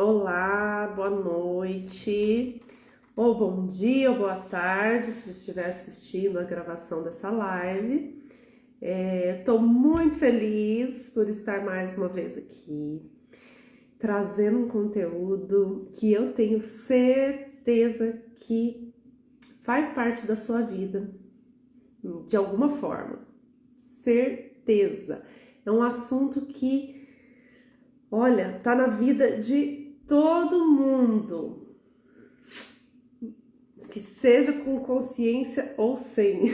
Olá, boa noite, ou bom dia, ou boa tarde, se você estiver assistindo a gravação dessa live. Estou muito feliz por estar mais uma vez aqui, trazendo um conteúdo que eu tenho certeza que faz parte da sua vida, de alguma forma. Certeza. É um assunto que, olha, tá na vida de todo mundo. Que seja com consciência ou sem.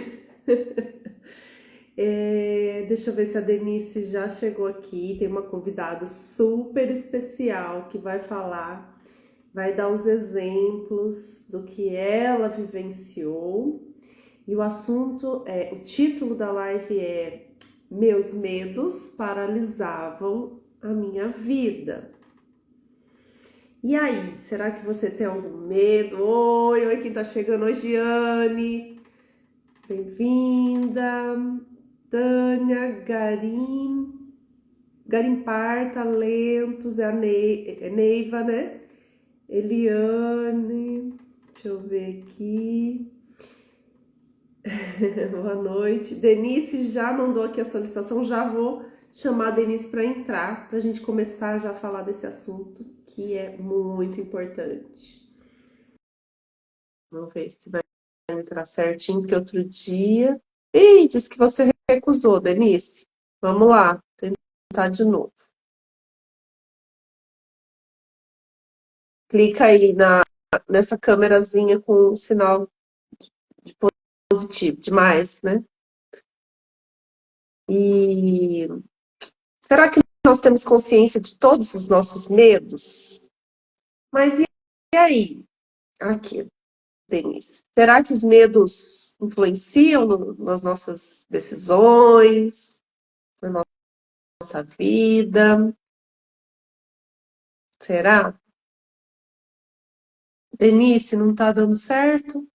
Deixa eu ver se a Denise já chegou aqui. Tem uma convidada super especial que vai falar, vai dar os exemplos do que ela vivenciou. E o assunto o título da live é Meus medos paralisavam a minha vida. E aí, será que você tem algum medo? Oi, quem tá chegando hoje, Giane. Bem-vinda, Tânia, Garimpar, Talentos, Neiva, né? Eliane, deixa eu ver aqui. Boa noite. Denise já mandou aqui a solicitação, já vou chamar a Denise para entrar, para a gente começar já a falar desse assunto que é muito importante. Vamos ver se vai entrar certinho, porque outro dia. Ih, disse que você recusou, Denise. Vamos lá, tentar de novo. Clica aí nessa câmerazinha com o sinal de positivo, de mais, né? E será que nós temos consciência de todos os nossos medos? Mas e aí? Aqui, Denise. Será que os medos influenciam nas nossas decisões, na nossa vida? Será? Denise, não tá dando certo?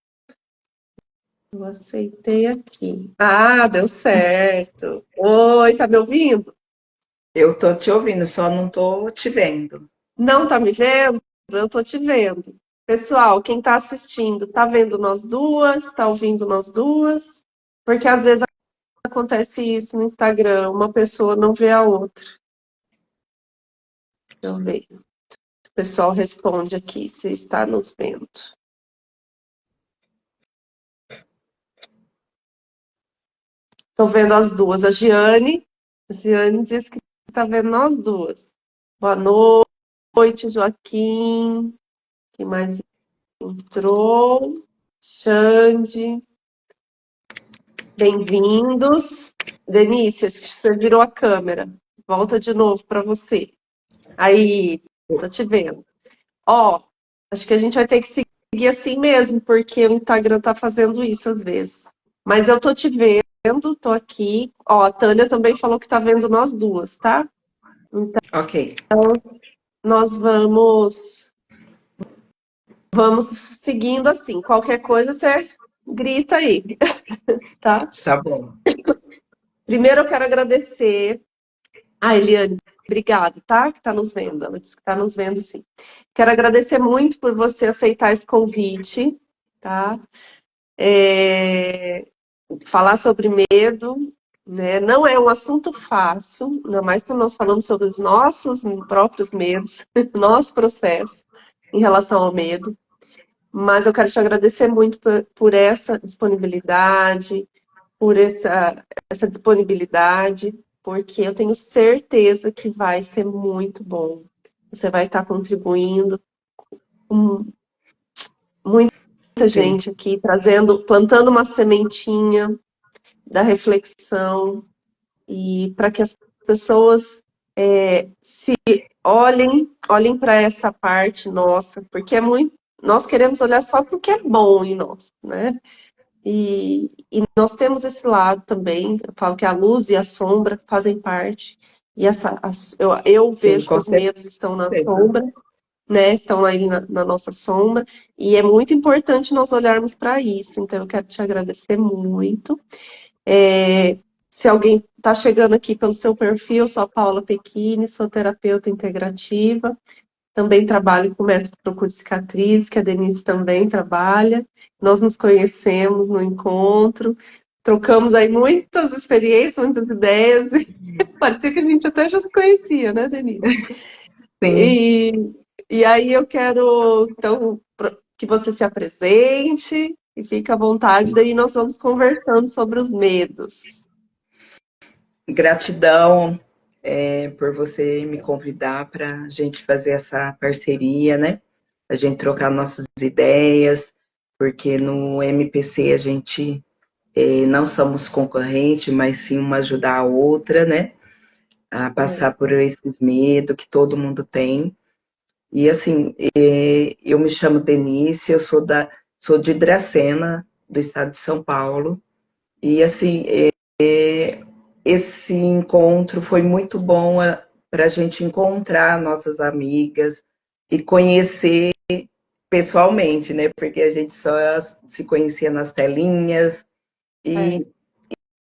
Eu aceitei aqui. Ah, deu certo. Oi, tá me ouvindo? Eu tô te ouvindo, só não tô te vendo. Não tá me vendo? Eu tô te vendo. Pessoal, quem tá assistindo, tá vendo nós duas? Tá ouvindo nós duas? Porque às vezes acontece isso no Instagram, uma pessoa não vê a outra. Deixa eu ver. O pessoal responde aqui se está nos vendo. Estou vendo as duas. A Giane disse que está vendo nós duas. Boa noite, Joaquim. Quem mais entrou? Xande. Bem-vindos. Denise, acho que você virou a câmera. Volta de novo para você. Aí, tô te vendo. Ó, acho que a gente vai ter que seguir assim mesmo, porque o Instagram tá fazendo isso às vezes. Mas eu tô te vendo, tô aqui. Ó, a Tânia também falou que tá vendo nós duas, tá? Então, Ok, nós vamos seguindo assim. Qualquer coisa você grita aí, tá? tá bom. Primeiro eu quero agradecer a Eliane. Obrigada, tá? Que tá nos vendo. Ela disse que tá nos vendo, sim. Quero agradecer muito por você aceitar esse convite, tá? Falar sobre medo, né? Não é um assunto fácil, ainda mais que nós falamos sobre os nossos próprios medos, nosso processo em relação ao medo. Mas eu quero te agradecer muito por essa disponibilidade, por essa disponibilidade, porque eu tenho certeza que vai ser muito bom. Você vai estar contribuindo com muita Sim, gente aqui, trazendo, plantando uma sementinha da reflexão e para que as pessoas se olhem para essa parte nossa, porque é muito, nós queremos olhar só para o que é bom em nós, né? E nós temos esse lado também, eu falo que a luz e a sombra fazem parte, e eu sim, vejo que com os medos estão na certeza. sombra, né? Estão aí na nossa sombra, e é muito importante nós olharmos para isso, então eu quero te agradecer muito. Se alguém está chegando aqui pelo seu perfil, eu sou a Paula Pechini, sou terapeuta integrativa. também trabalho com método Procure Cicatriz, que a Denise também trabalha. Nós nos conhecemos no encontro, trocamos aí muitas experiências, muitas ideias. Parecia que a gente até já se conhecia, né, Denise? Sim. E aí eu quero, então, que você se apresente e fique à vontade, daí nós vamos conversando sobre os medos. Gratidão, por você me convidar para a gente fazer essa parceria, né? A gente trocar nossas ideias, porque no MPC a gente não somos concorrente, mas sim uma ajudar a outra, né? A passar por esse medo que todo mundo tem. E assim, eu me chamo Denise, eu sou de Dracena, do estado de São Paulo. E assim, esse encontro foi muito bom para a gente encontrar nossas amigas e conhecer pessoalmente, né? Porque a gente só se conhecia nas telinhas É, e,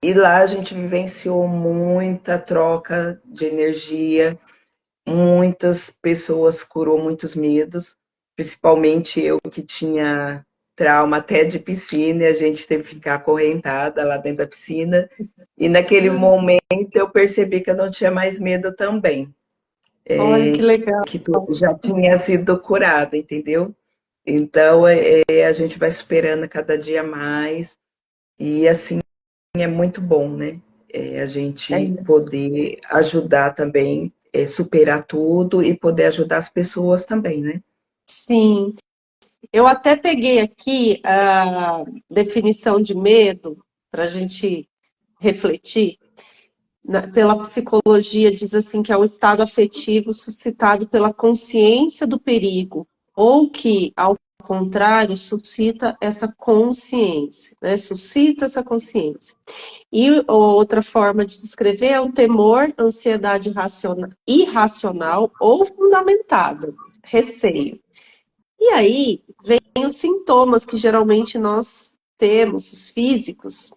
e lá a gente vivenciou muita troca de energia, muitas pessoas curou muitos medos, principalmente eu que tinha trauma até de piscina, e a gente teve que ficar acorrentada lá dentro da piscina. E naquele momento eu percebi que eu não tinha mais medo também, olha que legal. que tudo já tinha sido curado, entendeu? Então a gente vai superando cada dia mais e assim é muito bom, né? A gente É, poder ajudar também, superar tudo e poder ajudar as pessoas também, né? sim, eu até peguei aqui a definição de medo para a gente refletir. Pela psicologia, diz assim que é o estado afetivo suscitado pela consciência do perigo, ou que, ao contrário, suscita essa consciência, né? Suscita essa consciência. E outra forma de descrever é o temor, ansiedade irracional ou fundamentada, receio. E aí vem os sintomas que geralmente nós temos, os físicos,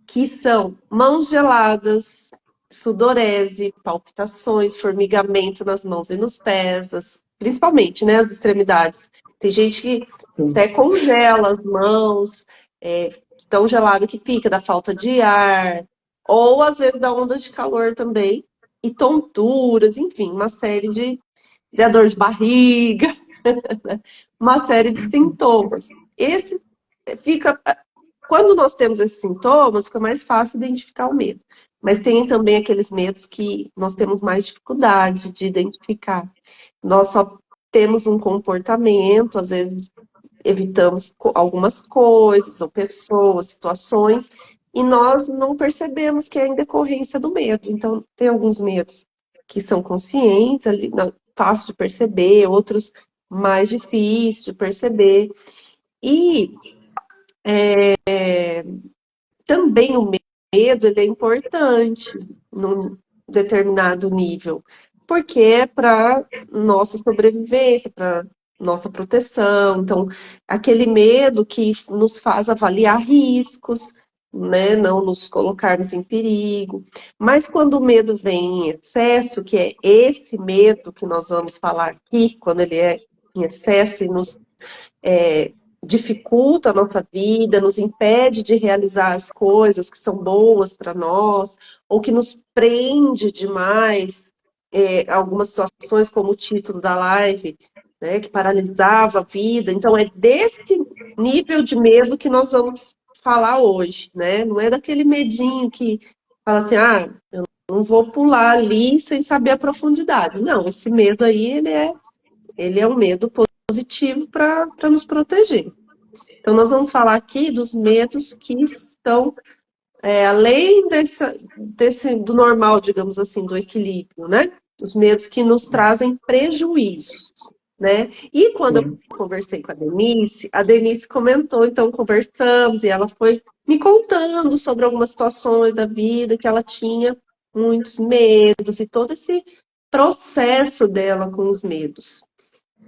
que são mãos geladas, sudorese, palpitações, formigamento nas mãos e nos pés, principalmente, né, as extremidades. Tem gente que Sim, até congela as mãos, tão gelado que fica, da falta de ar, ou às vezes da onda de calor também, e tonturas, enfim, uma série de dor de barriga, uma série de sintomas. Esse fica quando nós temos esses sintomas, fica mais fácil identificar o medo. Mas tem também aqueles medos que nós temos mais dificuldade de identificar. Nós só temos um comportamento, às vezes evitamos algumas coisas, ou pessoas, situações, e nós não percebemos que é em decorrência do medo. Então, tem alguns medos que são conscientes, ali, fácil de perceber, outros mais difíceis de perceber. E também o medo ele é importante num determinado nível, porque é para nossa sobrevivência, para nossa proteção. Então, aquele medo que nos faz avaliar riscos, né, não nos colocarmos em perigo. Mas quando o medo vem em excesso, que é esse medo que nós vamos falar aqui, quando ele é em excesso e nos dificulta a nossa vida, nos impede de realizar as coisas que são boas para nós, ou que nos prende demais, algumas situações, como o título da live, né, que paralisava a vida. Então, é desse nível de medo que nós vamos falar hoje, né? Não é daquele medinho que fala assim, ah, eu não vou pular ali sem saber a profundidade. Não, esse medo aí, ele é um medo positivo para nos proteger. Então, nós vamos falar aqui dos medos que estão além do normal, digamos assim, do equilíbrio, né? Os medos que nos trazem prejuízos, né? E quando eu sim. conversei com a Denise comentou, então conversamos, e ela foi me contando sobre algumas situações da vida que ela tinha muitos medos e todo esse processo dela com os medos.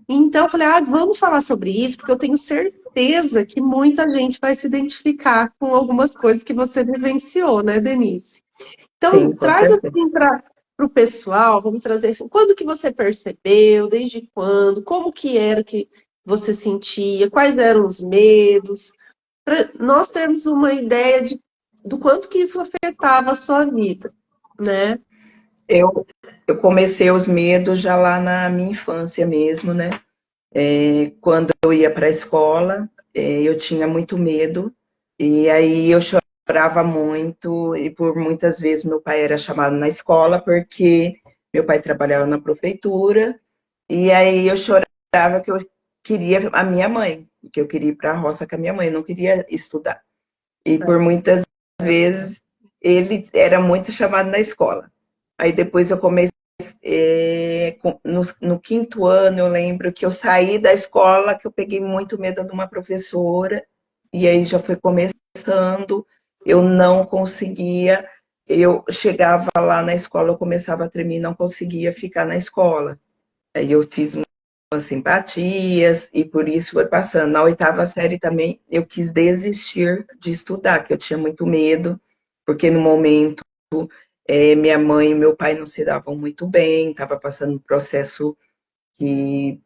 Então, eu falei, vamos falar sobre isso, porque eu tenho certeza que muita gente vai se identificar com algumas coisas que você vivenciou, né, Denise? Então, Sim, com traz certeza. assim para o pessoal, vamos trazer assim, quando que você percebeu, desde quando, como que era que você sentia, quais eram os medos, para nós termos uma ideia do quanto que isso afetava a sua vida, né? Eu comecei os medos já lá na minha infância mesmo, né? Quando eu ia para a escola, eu tinha muito medo, e aí eu chorava muito, e por muitas vezes meu pai era chamado na escola, porque meu pai trabalhava na prefeitura, e aí eu chorava que eu queria a minha mãe, que eu queria ir para a roça com a minha mãe, eu não queria estudar. E por muitas vezes ele era muito chamado na escola. Aí depois eu comecei, no quinto ano, eu lembro que eu saí da escola, que eu peguei muito medo de uma professora, e aí já foi começando, eu não conseguia, eu chegava lá na escola, eu começava a tremer, não conseguia ficar na escola. Aí eu fiz umas simpatias, e por isso foi passando. Na oitava série também, eu quis desistir de estudar, que eu tinha muito medo, porque no momento minha mãe e meu pai não se davam muito bem, estava passando um processo que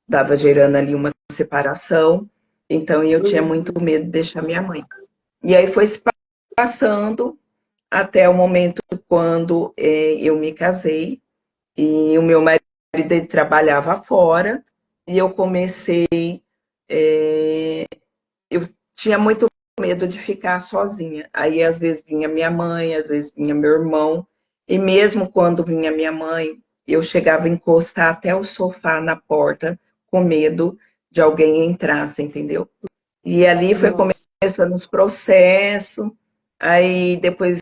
estava gerando ali uma separação, então eu tinha muito Uhum. medo de deixar minha mãe. E aí foi se passando até o momento quando eu me casei, e o meu marido ele trabalhava fora, e eu comecei, eu tinha muito medo de ficar sozinha. Aí às vezes vinha minha mãe, às vezes vinha meu irmão, e mesmo quando vinha minha mãe, eu chegava a encostar até o sofá na porta com medo de alguém entrar, você entendeu? E ali foi Nossa. começando os processos, aí depois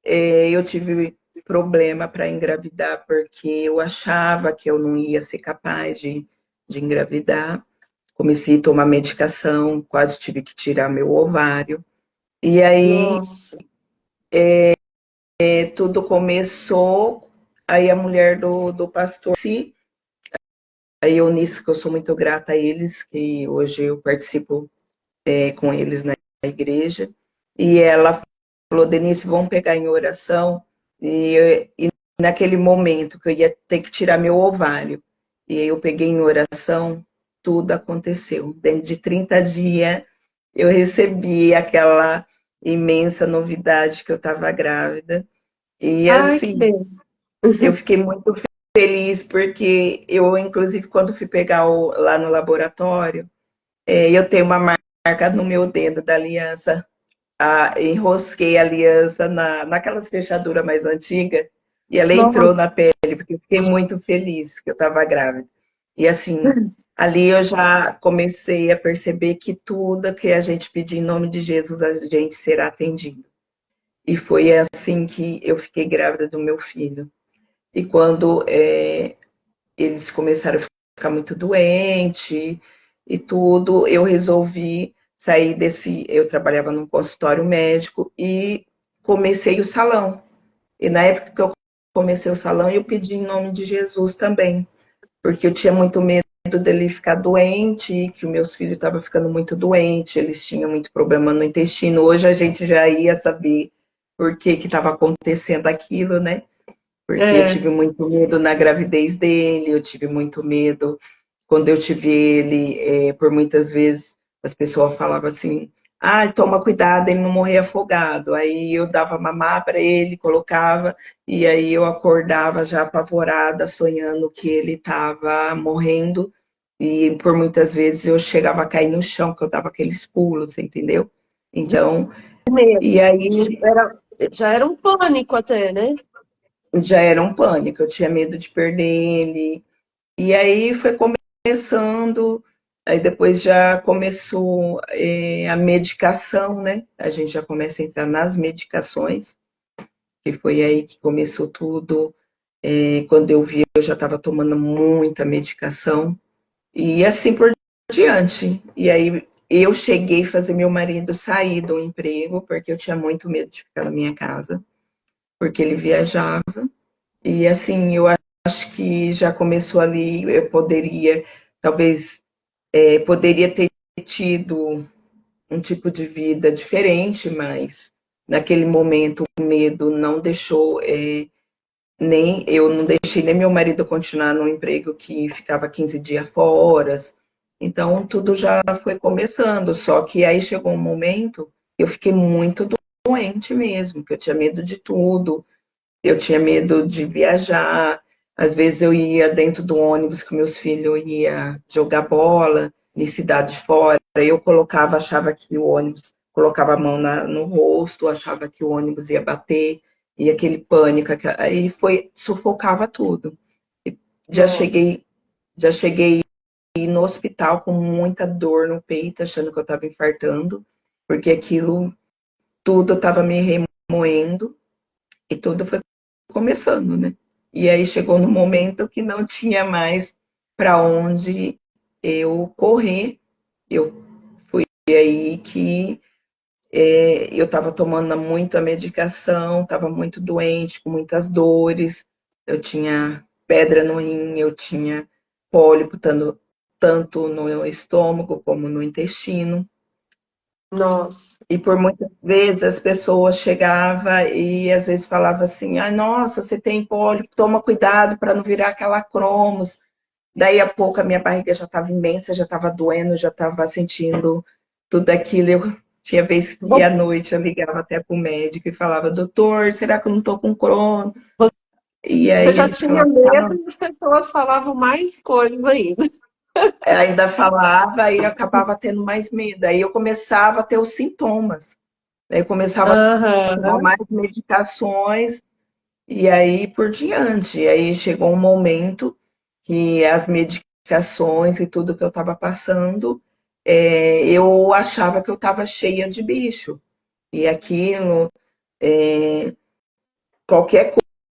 eu tive problema para engravidar, porque eu achava que eu não ia ser capaz de engravidar. Comecei a tomar medicação, quase tive que tirar meu ovário. E aí Nossa. tudo começou, aí a mulher do pastor, aí eu nisso que eu sou muito grata a eles, que hoje eu participo com eles na igreja, e ela falou, Denise, vamos pegar em oração, e naquele momento que eu ia ter que tirar meu ovário, e aí eu peguei em oração, tudo aconteceu. Dentro de 30 dias, eu recebi aquela imensa novidade que eu estava grávida. E Ai, que assim, bem. eu fiquei muito feliz, porque eu, inclusive, quando fui pegar lá no laboratório, eu tenho uma marca no meu dedo da aliança. Enrosquei a aliança naquelas fechaduras mais antigas, e ela entrou Nossa. na pele, porque eu fiquei muito feliz que eu estava grávida. E assim, ali eu já comecei a perceber que tudo que a gente pedir em nome de Jesus, a gente será atendido. E foi assim que eu fiquei grávida do meu filho. E quando eles começaram a ficar muito doentes e tudo, eu resolvi sair desse. Eu trabalhava num consultório médico e comecei o salão. E na época que eu comecei o salão, eu pedi em nome de Jesus também, porque eu tinha muito medo dele ficar doente, que os meus filhos estavam ficando muito doentes, eles tinham muito problema no intestino. Hoje a gente já ia saber por que estava acontecendo aquilo, né? Porque eu É. tive muito medo na gravidez dele, eu tive muito medo quando eu tive ele, por muitas vezes as pessoas falavam assim, toma cuidado, ele não morrer afogado. Aí eu dava mamar para ele, colocava, e aí eu acordava já apavorada, sonhando que ele estava morrendo, e por muitas vezes eu chegava a cair no chão, que eu dava aqueles pulos, entendeu? Então, Medo. e aí Era, já era um pânico até, né? já era um pânico, eu tinha medo de perder ele. E aí foi começando, aí depois já começou a medicação, né? A gente já começa a entrar nas medicações, que foi aí que começou tudo. Quando eu vi, eu já estava tomando muita medicação, e assim por diante. E aí eu cheguei a fazer meu marido sair do emprego, porque eu tinha muito medo de ficar na minha casa, porque ele viajava. E assim, eu acho que já começou ali, eu poderia, talvez, poderia ter tido um tipo de vida diferente, mas naquele momento o medo não deixou eu não deixei nem meu marido continuar no emprego que ficava 15 dias fora. Então, tudo já foi começando. Só que aí chegou um momento que eu fiquei muito doente mesmo, que eu tinha medo de tudo. Eu tinha medo de viajar. Às vezes eu ia dentro do ônibus com meus filhos, eu ia jogar bola em cidade fora. Eu colocava, achava que o ônibus, colocava a mão no rosto, achava que o ônibus ia bater, e aquele pânico, aí sufocava tudo. E já Nossa, cheguei, já cheguei no hospital com muita dor no peito, achando que eu estava infartando, porque aquilo tudo estava me remoendo e tudo foi começando, né? E aí chegou no momento que não tinha mais para onde eu correr. Eu fui aí que eu estava tomando muita medicação, estava muito doente, com muitas dores. Eu tinha pedra no rim, eu tinha pólipo tanto no estômago como no intestino. nossa. E por muitas vezes as pessoas chegavam e às vezes falavam assim, ai, nossa, você tem pólipo, toma cuidado para não virar aquela cromos. Daí a pouco a minha barriga já estava imensa, já estava doendo, já estava sentindo tudo aquilo. Eu tinha vez que Vo- à noite eu ligava até para o médico e falava, doutor, será que eu não estou com Crohn? E Você aí já ele tinha falava, medo e as pessoas falavam mais coisas ainda. ainda falava e eu acabava tendo mais medo. Aí eu começava a ter os sintomas. Daí eu começava a tomar Aham. mais medicações e aí por diante. E aí chegou um momento que as medicações e tudo que eu estava passando, eu achava que eu estava cheia de bicho. E aquilo, é, qualquer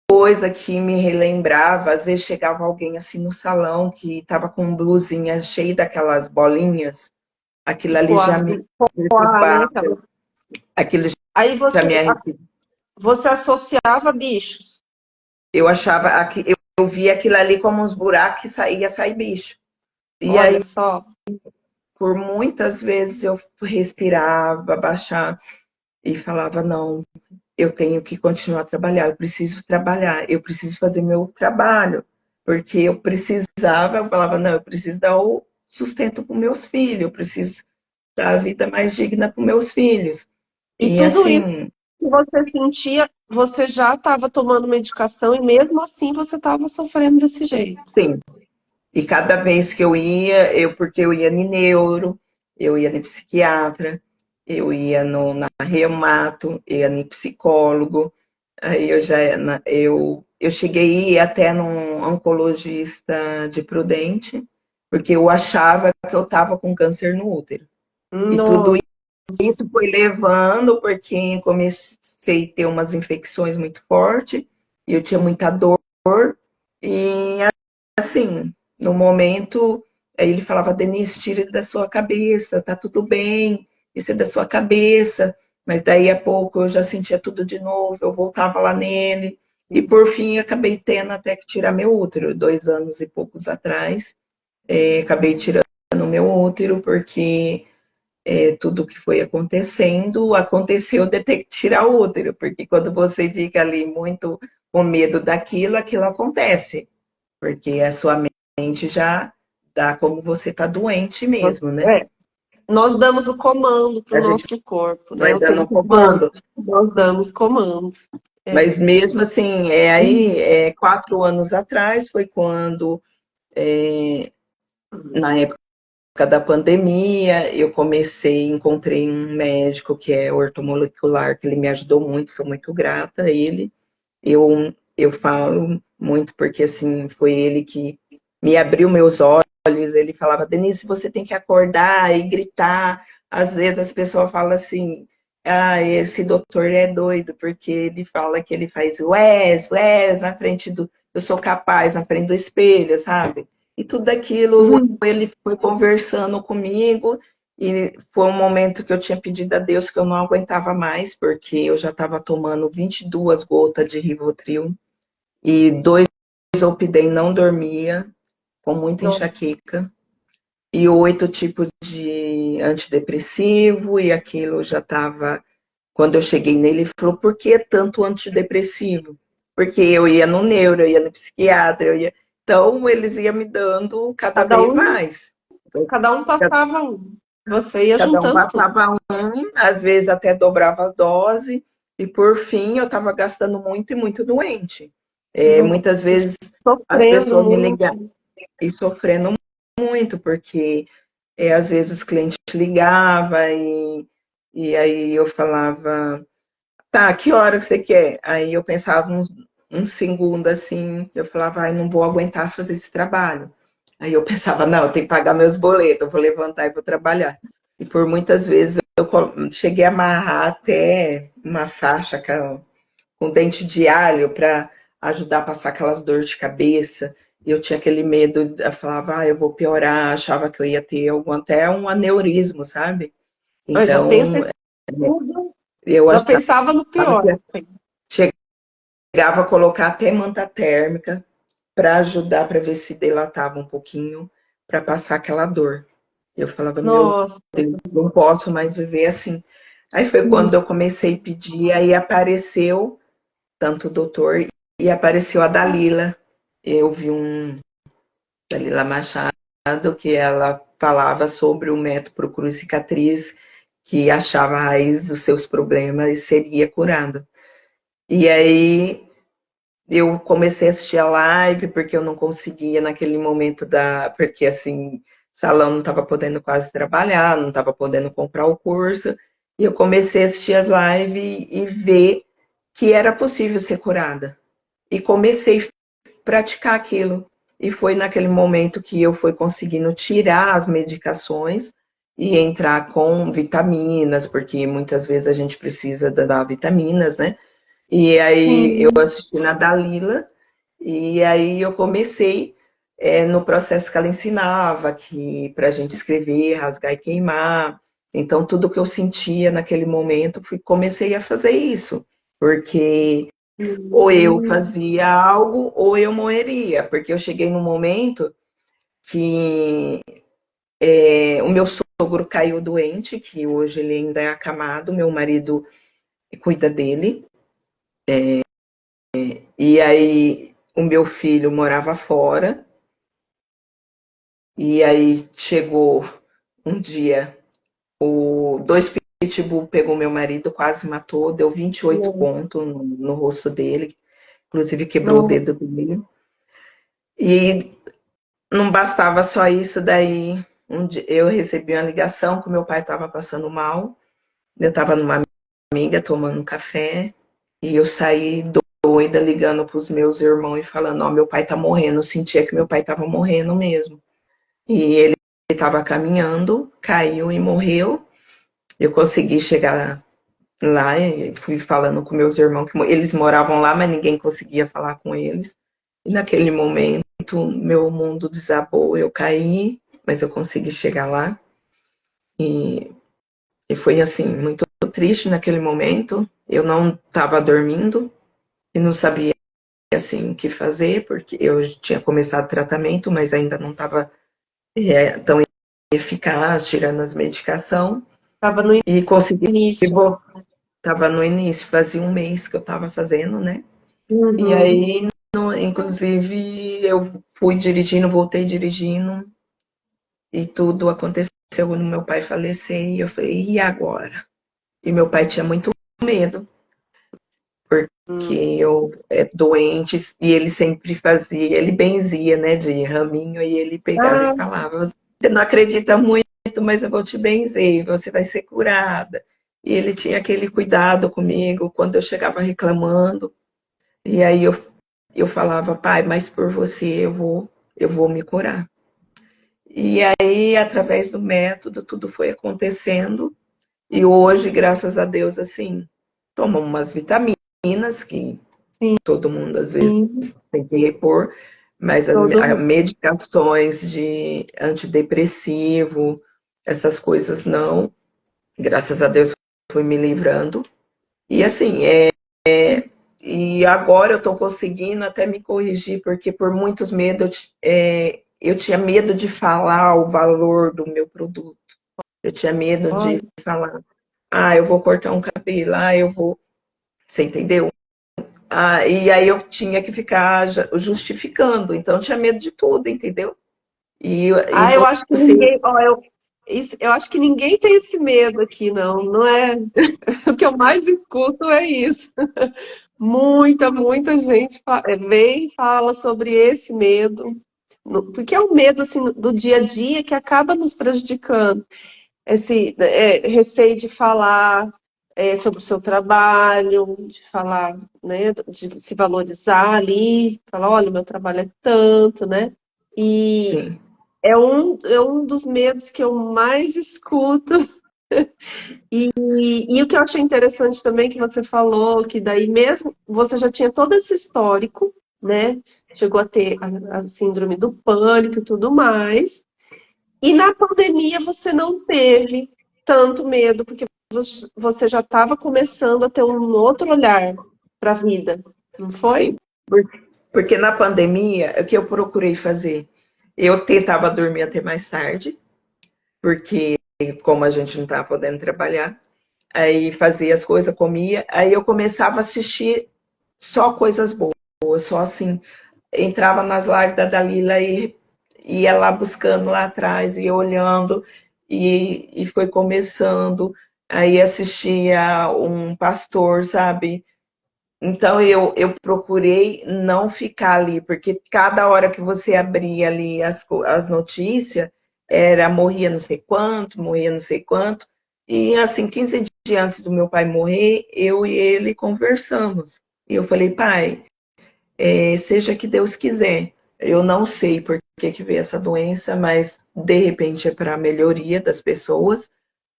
coisa que me relembrava, às vezes chegava alguém assim no salão que estava com blusinha cheia daquelas bolinhas, aquilo ali já me Coar, né? perturbava, aquilo Aí já você, me arrepiava. você associava bichos. Eu achava, eu via aquilo ali como uns buracos que ia sair bicho. E Olha aí, só. por muitas vezes, eu respirava, baixava e falava, não, eu tenho que continuar a trabalhar, eu preciso fazer meu trabalho. Porque eu precisava, eu falava, não, eu preciso dar o sustento para os meus filhos, eu preciso dar a vida mais digna para os meus filhos. E E tudo isso assim, que você sentia, você já estava tomando medicação e mesmo assim você estava sofrendo desse jeito. sim. E cada vez que eu ia, porque eu ia no neuro, eu ia no psiquiatra, eu ia na reumato, eu ia no psicólogo, aí eu cheguei a ir até num oncologista de Prudente, porque eu achava que eu estava com câncer no útero. E tudo Nossa. isso foi levando, porque comecei a ter umas infecções muito fortes, e eu tinha muita dor, e assim, no momento, aí ele falava, Denise, tira da sua cabeça, tá tudo bem, isso é da sua cabeça. Mas daí a pouco eu já sentia tudo de novo, eu voltava lá nele. E por fim, eu acabei tendo até que tirar meu útero, 2 anos e poucos atrás. Acabei tirando meu útero, porque tudo que foi acontecendo, aconteceu de ter que tirar o útero, porque quando você fica ali muito com medo daquilo, aquilo acontece, porque a sua mente já dá como você está doente mesmo, né? É, nós damos o comando para o A gente nosso corpo, né? vai O dando tempo todo comando, nós damos comando. É. mas mesmo assim, aí, 4 anos atrás foi quando, na época da pandemia, eu encontrei um médico que é ortomolecular, que ele me ajudou muito, sou muito grata a ele. Eu falo muito porque, assim, foi ele que me abriu meus olhos. Ele falava, Denise, você tem que acordar e gritar. Às vezes as pessoas falam assim, ah, esse doutor é doido, porque ele fala que ele faz Wes, Wes, na frente eu sou capaz, na frente do espelho, sabe? E tudo aquilo, Uhum. ele foi conversando comigo, e foi um momento que eu tinha pedido a Deus que eu não aguentava mais, porque eu já estava tomando 22 gotas de Rivotril, e 2 Zolpidem, não dormia, com muita Nossa. enxaqueca, e 8 tipos de antidepressivo, e aquilo já estava. Quando eu cheguei nele, ele falou: por que tanto antidepressivo? porque eu ia no neuro, eu ia no psiquiatra, então eles iam me dando cada Cada vez um, mais. cada um passava um. Você ia Cada um juntando tudo. passava um, às vezes até dobrava as doses, e por fim eu estava gastando muito e muito doente. Muitas vezes as Sofrendo pessoas me ligavam muito. e sofrendo muito, porque às vezes os clientes ligavam e aí eu falava, tá, que hora você quer? Aí eu pensava uns segundos assim, eu falava, ai, não vou aguentar fazer esse trabalho. Aí eu pensava, não, eu tenho que pagar meus boletos, eu vou levantar e vou trabalhar. E por muitas vezes eu cheguei a amarrar até uma faixa com dente de alho para ajudar a passar aquelas dores de cabeça. E eu tinha aquele medo, eu falava, eu vou piorar, achava que eu ia ter até um aneurismo, sabe? Eu já Então, pensei tudo, eu só achava pensava no pior. que chegava a colocar até manta térmica para ajudar, para ver se dilatava um pouquinho, para passar aquela dor. Eu falava, meu Nossa. Deus, não posso mais viver assim. Aí foi quando eu comecei a pedir, aí apareceu tanto o doutor e apareceu a Dalila. Eu vi Dalila Machado, que ela falava sobre o método Procure Cicatriz, que achava a raiz dos seus problemas e seria curado. E aí eu comecei a assistir a live, porque eu não conseguia naquele momento porque assim, salão não estava podendo quase trabalhar, não estava podendo comprar o curso, e eu comecei a assistir as lives e ver que era possível ser curada. E comecei a praticar aquilo. E foi naquele momento que eu fui conseguindo tirar as medicações e entrar com vitaminas, porque muitas vezes a gente precisa dar vitaminas, né? E aí eu Sim. assisti na Dalila, e aí eu comecei no processo que ela ensinava, que para a gente escrever, rasgar e queimar. Então, tudo que eu sentia naquele momento, comecei a fazer isso, porque ou eu Hum. fazia algo ou eu morreria, porque eu cheguei num momento que o meu sogro caiu doente, que hoje ele ainda é acamado, meu marido cuida dele, e aí o meu filho morava fora, e aí chegou um dia, dois pitbull pegou meu marido, quase matou, deu 28 pontos no rosto dele, inclusive quebrou o Nossa. dedo dele. E não bastava só isso, daí eu recebi uma ligação que meu pai estava passando mal, eu estava numa amiga tomando um café, e eu saí doida ligando para os meus irmãos e falando, ó, meu pai tá morrendo, eu sentia que meu pai estava morrendo mesmo. E ele estava caminhando, caiu e morreu. Eu consegui chegar lá e fui falando com meus irmãos, que eles moravam lá, mas ninguém conseguia falar com eles. E naquele momento, meu mundo desabou, eu caí, mas eu consegui chegar lá. E, e foi assim, muito triste naquele momento. Eu não estava dormindo e não sabia assim o que fazer, porque eu tinha começado tratamento, mas ainda não estava tão eficaz, tirando as medicação. Estava no E consegui, início. estava no início, fazia um mês que eu estava fazendo, né? E Uhum. aí, inclusive, eu fui dirigindo, voltei dirigindo, e tudo aconteceu quando meu pai faleceu, e eu falei, e agora? E meu pai tinha muito medo, porque Hum. eu doente, e ele sempre fazia, ele benzia, né, de raminho, e ele pegava e Ah, falava, você não acredita muito, mas eu vou te benzer, você vai ser curada. E ele tinha aquele cuidado comigo quando eu chegava reclamando, e aí eu falava, pai, mas por você eu vou me curar. E aí, através do método, tudo foi acontecendo. E hoje, graças a Deus, assim, tomo umas vitaminas que todo mundo às vezes sim. tem que repor, mas as Todo mundo. medicações de antidepressivo, essas coisas não. Graças a Deus fui me livrando. E assim, e agora eu estou conseguindo até me corrigir, porque por muitos medos eu tinha medo de falar o valor do meu produto. Eu tinha medo de falar, eu vou cortar um cabelo, eu vou. Você entendeu? E aí eu tinha que ficar justificando, então eu tinha medo de tudo, entendeu? E Eu acho que você, ninguém, ó, eu acho que ninguém tem esse medo aqui, não, não é? O que eu mais escuto é isso. Muita gente vem e fala sobre esse medo, porque é um medo assim do dia a dia que acaba nos prejudicando. Esse receio de falar sobre o seu trabalho, de falar, né, de se valorizar ali, falar, olha, meu trabalho é tanto, né? E sim, é um dos medos que eu mais escuto. E o que eu achei interessante também que você falou, que daí mesmo você já tinha todo esse histórico, né? Chegou a ter a síndrome do pânico e tudo mais. E na pandemia você não teve tanto medo, porque você já estava começando a ter um outro olhar para a vida, não foi? sim. Porque na pandemia, o que eu procurei fazer? Eu tentava dormir até mais tarde, porque como a gente não estava podendo trabalhar, aí fazia as coisas, comia, aí eu começava a assistir só coisas boas, só assim, entrava nas lives da Dalila e ia lá buscando lá atrás, e olhando, e foi começando, aí assistia um pastor, sabe? Então eu procurei não ficar ali, porque cada hora que você abria ali as notícias, era morria não sei quanto, morria não sei quanto. E assim, 15 dias antes do meu pai morrer, eu e ele conversamos. E eu falei, pai, seja que Deus quiser. Eu não sei por que veio essa doença, mas de repente é para a melhoria das pessoas,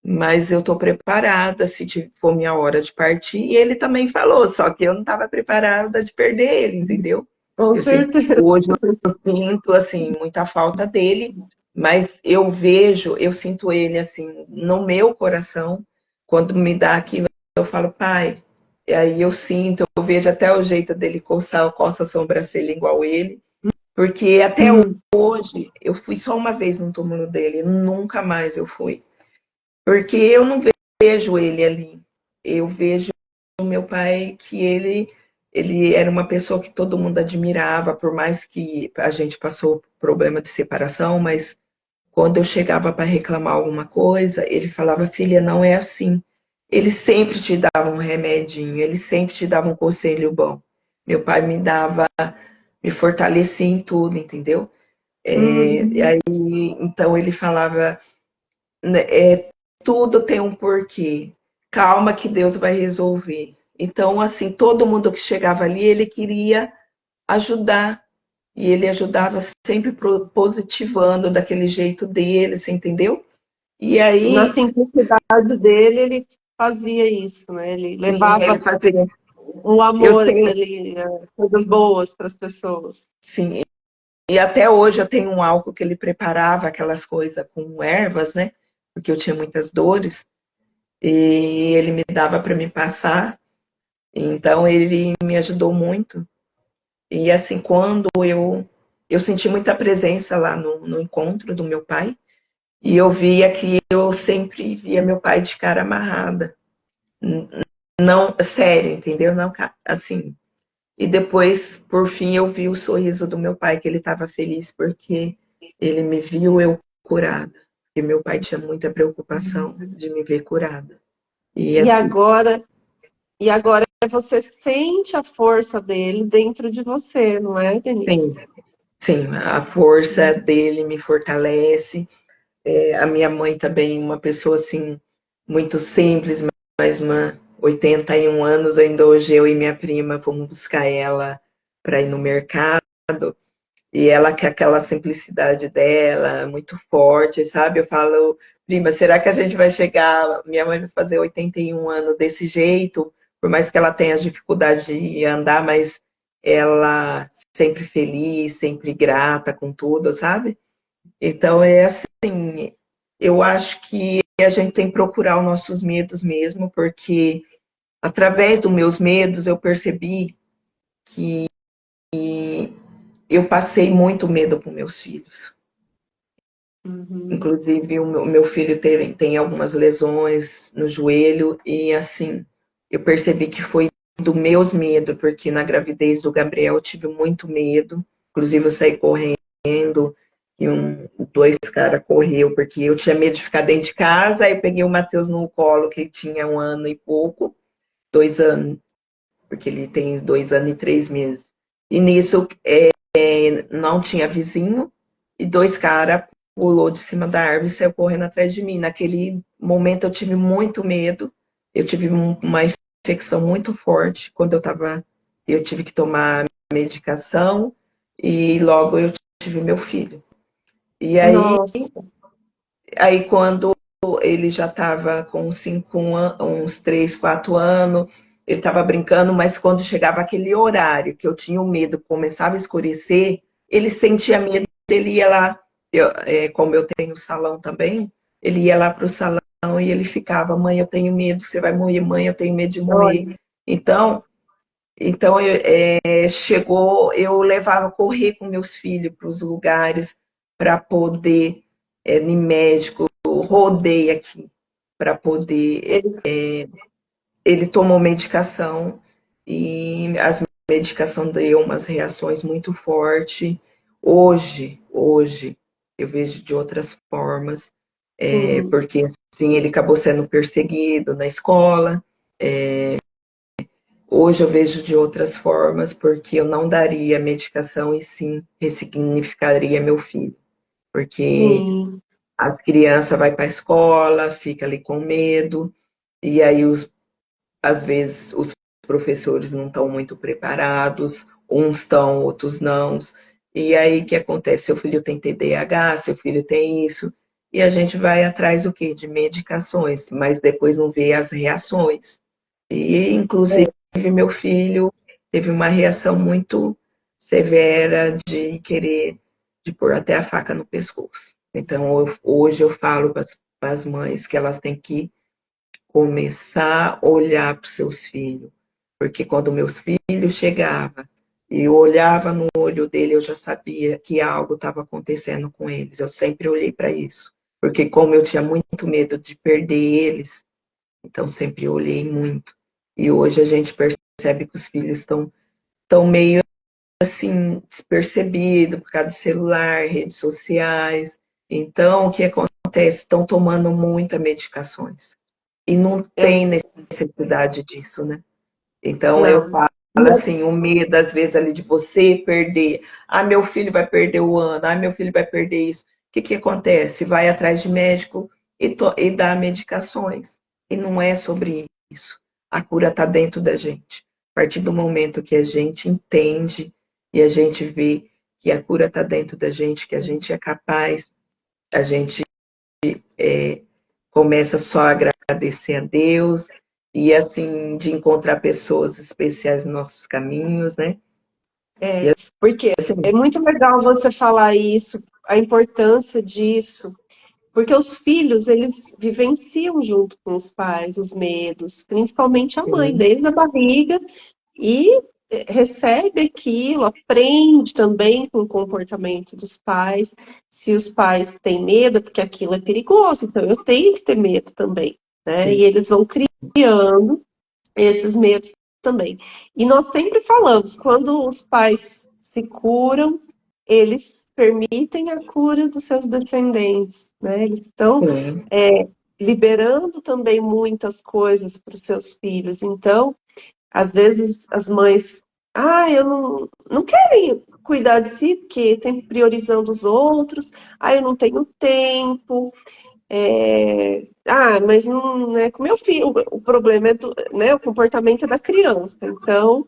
mas eu estou preparada se for minha hora de partir. E ele também falou, só que eu não estava preparada de perder ele, entendeu? Com Eu sinto, certeza. hoje eu sinto assim muita falta dele, mas eu sinto ele assim no meu coração. Quando me dá aquilo, eu falo, pai. E aí eu sinto, eu vejo até o jeito dele coça a sobrancelha igual ele, porque até Hum. hoje eu fui só uma vez no túmulo dele, nunca mais eu fui. Porque eu não vejo ele ali. Eu vejo o meu pai que ele era uma pessoa que todo mundo admirava, por mais que a gente passou problema de separação, mas quando eu chegava para reclamar alguma coisa, ele falava, filha, não é assim. Ele sempre te dava um remedinho, ele sempre te dava um conselho bom. Meu pai me fortalecia em tudo, entendeu? E Uhum. aí, então ele falava, né, tudo tem um porquê. Calma que Deus vai resolver. Então, assim, todo mundo que chegava ali, ele queria ajudar. E ele ajudava sempre positivando daquele jeito dele, você entendeu? E Na aí, simplicidade dele, ele fazia isso, né? Ele sim, ele levava fazia. o Eu amor tenho, ali, coisas boas para as pessoas. sim, e até hoje eu tenho um álcool que ele preparava aquelas coisas com ervas, né? Porque eu tinha muitas dores, e ele me dava para me passar. Então ele me ajudou muito. E assim, quando eu senti muita presença lá no encontro do meu pai, e eu via que eu sempre via meu pai de cara amarrada. Não, sério, entendeu? Não, assim. E depois, por fim, eu vi o sorriso do meu pai, que ele estava feliz porque ele me viu eu curada. Porque meu pai tinha muita preocupação de me ver curada. E E assim, agora, e agora você sente a força dele dentro de você, não é, Denise? sim, sim, a força dele me fortalece. A minha mãe também, uma pessoa assim, muito simples, mas 81 anos, ainda hoje eu e minha prima fomos buscar ela para ir no mercado, e ela com aquela simplicidade dela, muito forte, sabe? Eu falo, prima, será que a gente vai chegar? Minha mãe vai fazer 81 anos desse jeito, por mais que ela tenha as dificuldades de andar, mas ela sempre feliz, sempre grata com tudo, sabe? Então é assim, eu acho que a gente tem que procurar os nossos medos mesmo, porque através dos meus medos eu percebi que eu passei muito medo para meus filhos. Uhum. Inclusive, o meu filho tem algumas lesões no joelho, e assim, eu percebi que foi do meus medos, porque na gravidez do Gabriel eu tive muito medo. Inclusive eu saí correndo e dois caras correu, porque eu tinha medo de ficar dentro de casa, aí eu peguei o Matheus no colo, que ele tinha 1 ano e pouco, 2 anos, porque ele tem 2 anos e 3 meses. E nisso não tinha vizinho, e dois caras pulou de cima da árvore e saiu correndo atrás de mim. Naquele momento eu tive muito medo, eu tive uma infecção muito forte quando eu tive que tomar medicação e logo eu tive meu filho. E Nossa, aí quando ele já estava com uns 3, 4 anos, ele estava brincando, mas quando chegava aquele horário que eu tinha o medo, começava a escurecer, ele sentia medo, ele ia lá, como eu tenho salão também, ele ia lá para o salão e ele ficava, mãe, eu tenho medo, você vai morrer, mãe, eu tenho medo de morrer. olha, Então chegou, eu levava correr com meus filhos para os lugares para poder ir médico, rodei aqui para poder. ele, Ele tomou medicação e as medicação deu umas reações muito fortes. Hoje eu vejo de outras formas, sim, porque assim, ele acabou sendo perseguido na escola. Hoje eu vejo de outras formas, porque eu não daria medicação e sim ressignificaria meu filho. Porque sim, a criança vai para a escola, fica ali com medo, e aí às vezes os professores não estão muito preparados, uns estão, outros não. E aí o que acontece? Seu filho tem TDAH, seu filho tem isso, e a gente vai atrás do quê? De medicações, mas depois não vê as reações. E, inclusive, é, meu filho teve uma reação muito severa de querer, de pôr até a faca no pescoço. Então, hoje eu falo para as mães que elas têm que começar a olhar para os seus filhos. Porque quando meus filhos chegavam e eu olhava no olho dele, eu já sabia que algo estava acontecendo com eles. Eu sempre olhei para isso. Porque como eu tinha muito medo de perder eles, então sempre olhei muito. E hoje a gente percebe que os filhos estão meio assim despercebidos por causa do celular, redes sociais. Então, o que acontece? Estão tomando muitas medicações. E não é, tem necessidade disso, né? Então eu não. falo assim, o medo às vezes ali de você perder. Ah, meu filho vai perder o ano, ah, meu filho vai perder isso. O que que acontece? Vai atrás de médico e dá medicações. E não é sobre isso. A cura está dentro da gente. A partir do momento que a gente entende e a gente vê que a cura está dentro da gente, que a gente é capaz, a gente começa só a agradecer a Deus e assim de encontrar pessoas especiais nos nossos caminhos, né? É, E porque é assim, muito legal você falar isso, a importância disso, porque os filhos, eles vivenciam junto com os pais os medos, principalmente a mãe, sim, desde a barriga, e recebe aquilo, aprende também com o comportamento dos pais. Se os pais têm medo, é porque aquilo é perigoso, então eu tenho que ter medo também, né? sim, E eles vão criando esses medos também. E nós sempre falamos, quando os pais se curam, eles permitem a cura dos seus descendentes, né? Eles estão sim, liberando também muitas coisas para os seus filhos. Então, às vezes as mães, eu não querem cuidar de si, porque tem priorizando os outros, eu não tenho tempo, mas não é com meu filho. O problema é né, o comportamento é da criança. Então,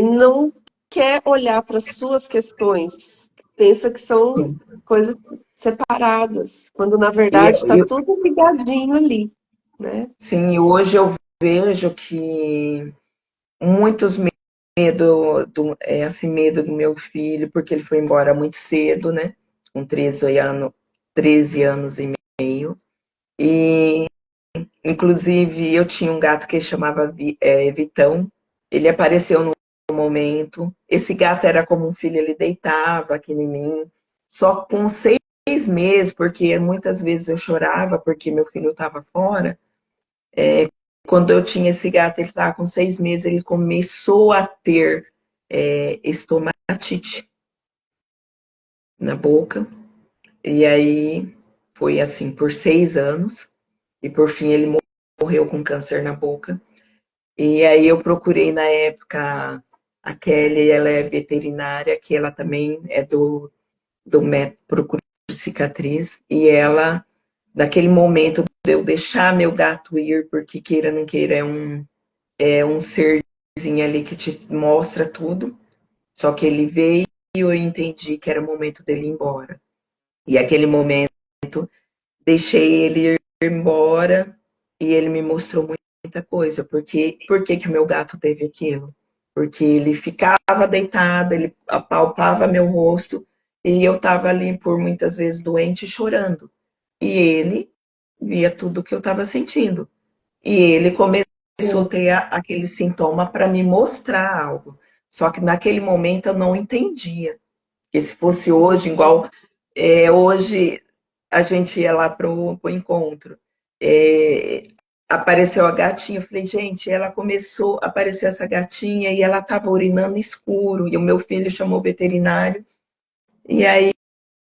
não quer olhar para as suas questões. Pensa que são sim. coisas separadas, quando na E, verdade está e, tudo ligadinho ali, né? sim, hoje eu vejo que muitos medo do meu filho, porque ele foi embora muito cedo, né? Com 13 anos e meio. E inclusive, eu tinha um gato que chamava Vitão. Ele apareceu no momento. Esse gato era como um filho, ele deitava aqui em mim. Só com 6 meses, porque muitas vezes eu chorava porque meu filho estava fora. quando eu tinha esse gato, ele estava com 6 meses, ele começou a ter estomatite na boca. E aí foi assim por 6 anos. E por fim ele morreu com câncer na boca. E aí eu procurei na época a Kelly, ela é veterinária, que ela também é do método Procura Cicatriz. E ela, naquele momento de eu deixar meu gato ir, porque queira não queira, é um serzinho ali que te mostra tudo. Só que ele veio e eu entendi que era o momento dele ir embora. E aquele momento, deixei ele ir embora e ele me mostrou muita coisa. Por que o meu gato teve aquilo? Porque ele ficava deitado, ele apalpava meu rosto e eu estava ali por muitas vezes doente chorando. E ele via tudo que eu estava sentindo. E ele começou a ter aquele sintoma para me mostrar algo. Só que naquele momento eu não entendia. Que se fosse hoje, igual hoje a gente ia lá pro encontro. É, apareceu a gatinha, eu falei, gente, ela começou a aparecer essa gatinha e ela estava urinando escuro, e o meu filho chamou o veterinário, e aí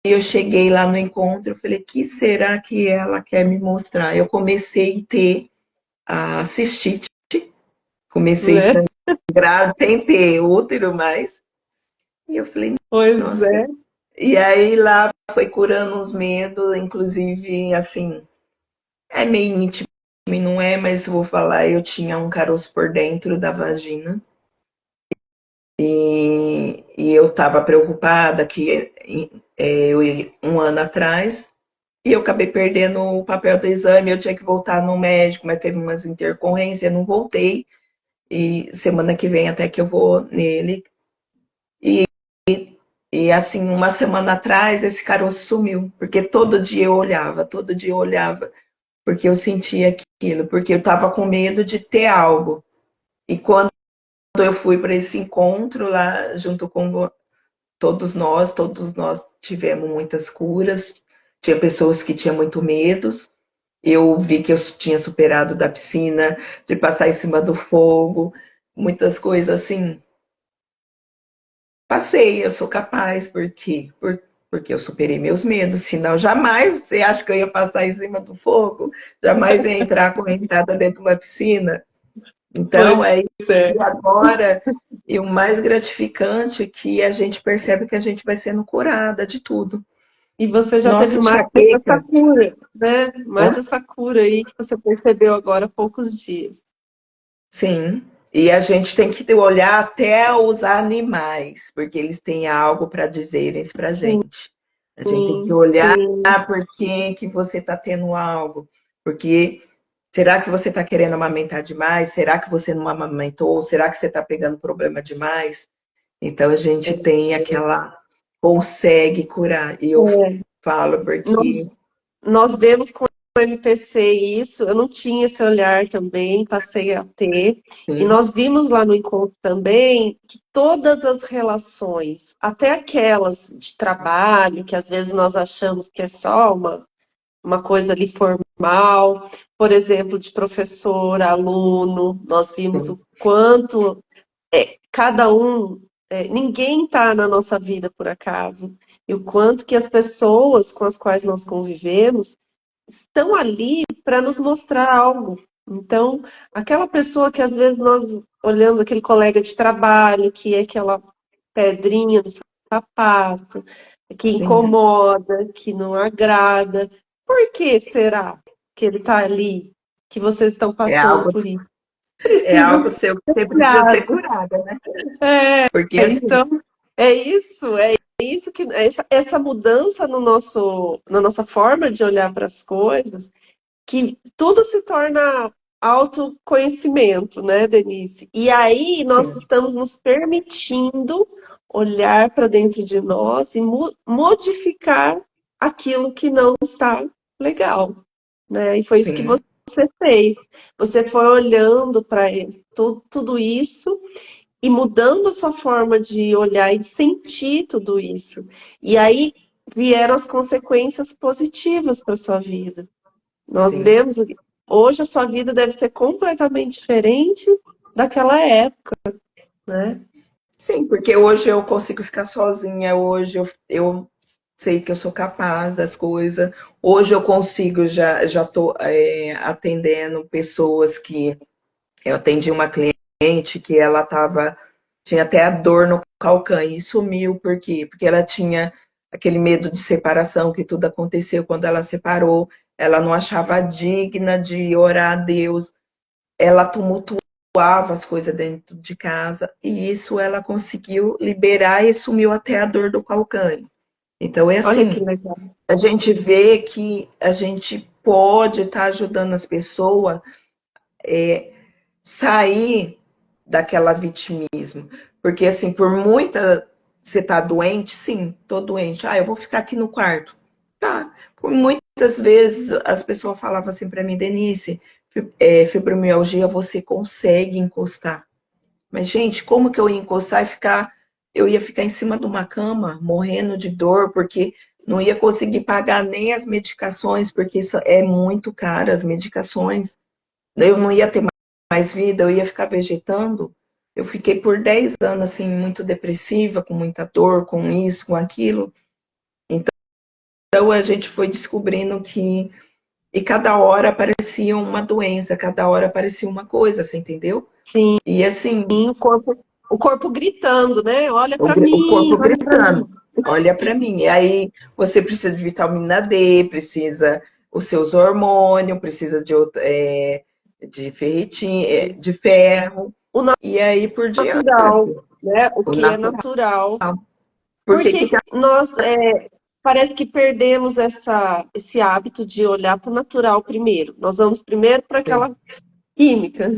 eu cheguei lá no encontro, eu falei, que será que ela quer me mostrar? Eu comecei a ter a cistite, comecei a Né? sangrar sem ter útero mais, e eu falei, Pois nossa. é. E aí lá foi curando uns medos, inclusive, assim, é meio íntimo e não é, mas vou falar, eu tinha um caroço por dentro da vagina e eu estava preocupada que um ano atrás e eu acabei perdendo o papel do exame, eu tinha que voltar no médico, mas teve umas intercorrências, não voltei e semana que vem até que eu vou nele e assim, uma semana atrás esse caroço sumiu, porque todo dia eu olhava porque eu sentia aquilo, porque eu estava com medo de ter algo. E quando eu fui para esse encontro lá, junto com todos nós tivemos muitas curas. Tinha pessoas que tinham muito medos. Eu vi que eu tinha superado da piscina, de passar em cima do fogo, muitas coisas assim. Passei, eu sou capaz, porque eu superei meus medos, senão jamais você acha que eu ia passar em cima do fogo, jamais ia entrar correntada dentro de uma piscina. Então, Pois é é. e agora, e o mais gratificante é que a gente percebe que a gente vai sendo curada de tudo. E você já teve Nossa, mais essa enxaqueca. cura, né? Mais Hã? essa cura aí que você percebeu agora há poucos dias. Sim. E a gente tem que olhar até os animais, porque eles têm algo para dizerem para a Sim, gente. A gente tem que olhar sim. por que você está tendo algo. Porque será que você está querendo amamentar demais? Será que você não amamentou? Será que você está pegando problema demais? Então a gente tem aquela consegue curar. E eu É. falo Nós, porque nós vemos com o MPC isso, eu não tinha esse olhar também, passei a ter. E sim, nós vimos lá no encontro também que todas as relações, até aquelas de trabalho, que às vezes nós achamos que é só uma coisa ali formal, por exemplo, de professor, aluno, nós vimos sim, o quanto cada um, ninguém está na nossa vida por acaso, e o quanto que as pessoas com as quais nós convivemos estão ali para nos mostrar algo. Então, aquela pessoa que às vezes nós olhamos, aquele colega de trabalho, que é aquela pedrinha do sapato, que sim. incomoda, que não agrada, por que será que ele está ali, que vocês estão É passando algo, por isso? é Precisa algo seu que ser você precisa ser olhado. curada, né? É, Porque assim, então, é isso que essa mudança no nosso, na nossa forma de olhar para as coisas, que tudo se torna autoconhecimento, né, Denise? E aí nós sim, estamos nos permitindo olhar para dentro de nós e modificar aquilo que não está legal, né? E foi isso que sim, você fez. Você foi olhando para tudo isso e mudando a sua forma de olhar e de sentir tudo isso. E aí vieram as consequências positivas para sua vida. Nós sim, vemos hoje a sua vida deve ser completamente diferente daquela época, né? Sim, porque hoje eu consigo ficar sozinha, hoje eu sei que eu sou capaz das coisas, hoje eu consigo, já tô atendendo pessoas que eu atendi uma cliente que ela tinha até a dor no calcanhar e sumiu, por quê? Porque ela tinha aquele medo de separação, que tudo aconteceu quando ela separou, ela não achava digna de orar a Deus, ela tumultuava as coisas dentro de casa, e isso ela conseguiu liberar e sumiu até a dor do calcanhar. Então é Olha que assim, legal. a gente vê que a gente pode estar ajudando as pessoas sair daquela vitimismo. Porque, assim, por muita. Você tá doente? Sim, tô doente. Ah, eu vou ficar aqui no quarto. Tá. Por muitas vezes as pessoas falavam assim para mim, Denise, fibromialgia você consegue encostar. Mas, gente, como que eu ia encostar e ficar. Eu ia ficar em cima de uma cama, morrendo de dor, porque não ia conseguir pagar nem as medicações, porque isso é muito caro, as medicações. Eu não ia ter mais vida, eu ia ficar vegetando. Eu fiquei por 10 anos assim, muito depressiva, com muita dor, com isso, com aquilo. Então a gente foi descobrindo que. E cada hora aparecia uma doença, cada hora aparecia uma coisa, você entendeu? Sim, E assim, o corpo gritando, né? Olha para o mim, corpo olha para gritando, mim. olha para mim. E aí você precisa de vitamina D, precisa os seus hormônios, precisa de ferritina, de ferro, O e aí por diante. natural, né? O O que é natural. natural. Porque que Porque nós parece que perdemos esse hábito de olhar para o natural primeiro. Nós vamos primeiro para aquela química.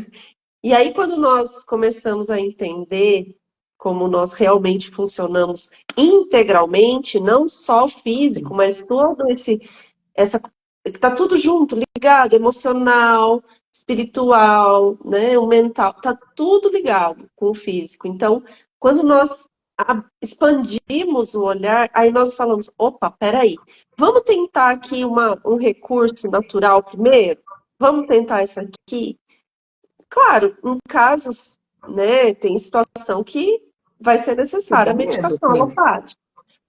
E aí, quando nós começamos a entender como nós realmente funcionamos integralmente, não só o físico, mas todo essa, tá tudo junto, ligado, emocional, espiritual, né, o mental, tá tudo ligado com o físico. Então, quando nós expandimos o olhar, aí nós falamos, opa, peraí, vamos tentar aqui um recurso natural primeiro? Vamos tentar isso aqui? Claro, em casos, né, tem situação que vai ser que necessária dá a medo, medicação sim. alopática,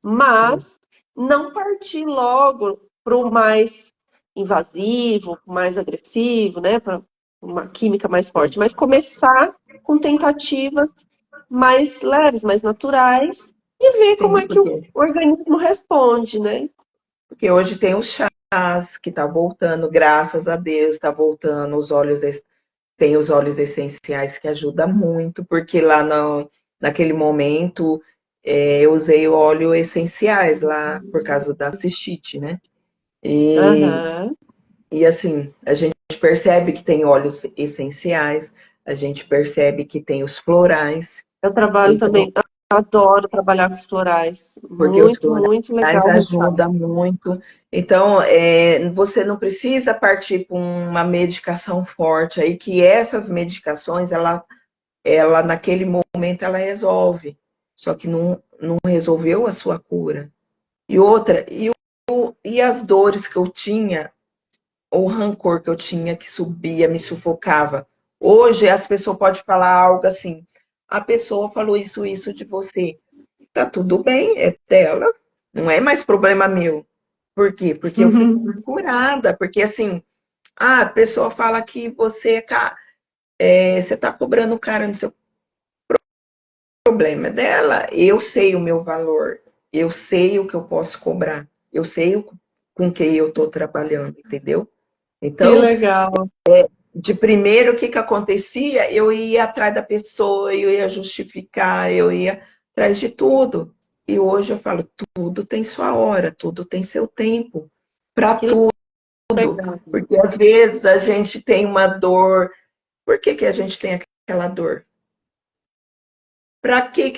mas não partir logo para o mais invasivo, mais agressivo, né, para uma química mais Sim, forte, mas começar com tentativas mais leves, mais naturais e ver como sim, é que o organismo responde, né? porque hoje tem os chás que está voltando, graças a Deus, está voltando, tem os óleos essenciais que ajudam muito, porque lá naquele momento eu usei óleo essenciais lá por causa da cistite, né? E, Aham. e assim, a gente percebe que tem óleos essenciais, a gente percebe que tem os florais, Eu trabalho então, também, adoro trabalhar com os florais. porque os Muito, florais muito legal o resultado. ajudam muito. Então, você não precisa partir para uma medicação forte aí, que essas medicações, ela naquele momento, ela resolve. Só que não resolveu a sua cura. E outra, e as dores que eu tinha, o rancor que eu tinha, que subia, me sufocava. Hoje, as pessoas podem falar algo assim, a pessoa falou isso de você. Tá tudo bem, é dela, não é mais problema meu. Por quê? Porque eu fui curada, porque assim, a pessoa fala que você tá cobrando caro no seu problema é dela. Eu sei o meu valor, eu sei o que eu posso cobrar, eu sei com quem eu estou trabalhando, entendeu? Que Então, legal. de primeiro, o que acontecia? Eu ia atrás da pessoa, eu ia justificar, eu ia atrás de tudo. E hoje eu falo, tudo tem sua hora, tudo tem seu tempo, para Que tudo. legal. Porque às vezes a gente tem uma dor. Por que a gente tem aquela dor? Para que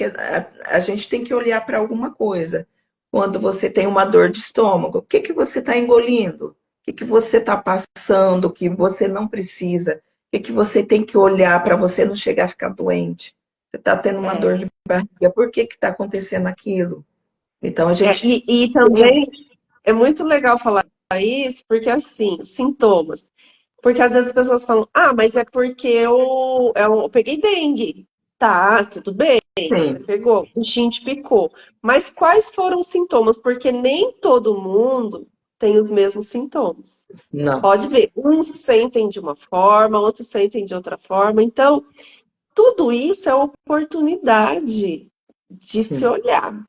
a gente tem que olhar para alguma coisa? Quando você tem uma dor de estômago, o que você está engolindo? O que você está passando que você não precisa? O que você tem que olhar para você não chegar a ficar doente? Você está tendo uma É, dor de barriga, por que está acontecendo aquilo? Então a gente e tem. também é muito legal falar isso, porque assim, sintomas. Porque às vezes as pessoas falam, ah, mas é porque eu peguei dengue. Tá, tudo bem, você Sim, pegou, o bichinho te picou. Mas quais foram os sintomas? Porque nem todo mundo tem os mesmos sintomas. não. Pode ver, uns sentem de uma forma, outros sentem de outra forma. Então, tudo isso é oportunidade de se Sim, olhar.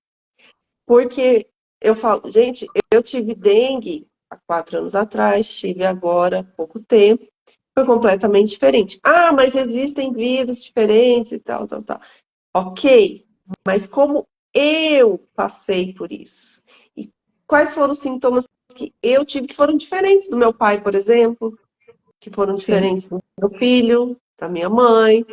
Porque eu falo, gente, eu tive dengue há 4 anos atrás, tive agora há pouco tempo, foi completamente diferente. Ah, mas existem vírus diferentes e tal, tal, tal. Ok, mas como eu passei por isso? E quais foram os sintomas que eu tive que foram diferentes do meu pai, por exemplo, que foram sim. diferentes do meu filho, da minha mãe.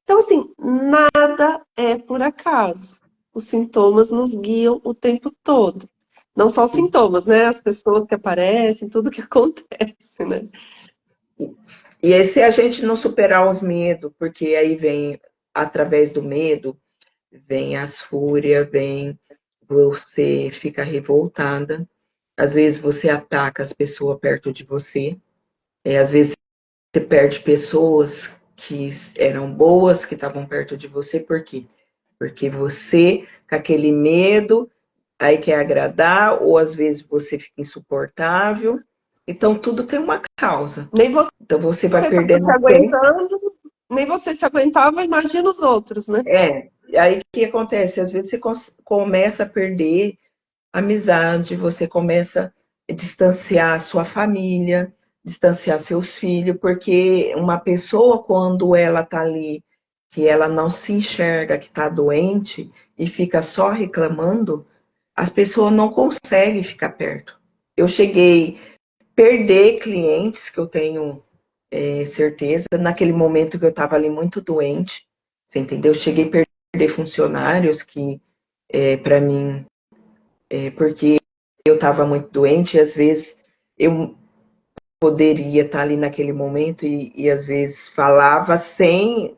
Então, assim, nada é por acaso. Os sintomas nos guiam o tempo todo. Não só os sintomas, né? As pessoas que aparecem, tudo que acontece, né? E aí, se a gente não superar os medos, porque aí vem, através do medo, vem as fúrias, vem você fica revoltada. Às vezes você ataca as pessoas perto de você. Às vezes você perde pessoas que eram boas, que estavam perto de você. Por quê? Porque você, com aquele medo, aí quer agradar, ou às vezes você fica insuportável. Então, tudo tem uma causa. Nem você Então, você vai estava perdendo se a fé. aguentando, nem você se aguentava, imagina os outros, né? Aí o que acontece? Às vezes você começa a perder amizade, você começa a distanciar a sua família, distanciar seus filhos, porque uma pessoa, quando ela tá ali, que ela não se enxerga que está doente e fica só reclamando, as pessoas não conseguem ficar perto. Eu cheguei a perder clientes que eu tenho certeza, naquele momento que eu estava ali muito doente, você entendeu? Eu cheguei a perder funcionários que, para mim, porque eu estava muito doente, e às vezes eu poderia estar ali naquele momento e às vezes falava sem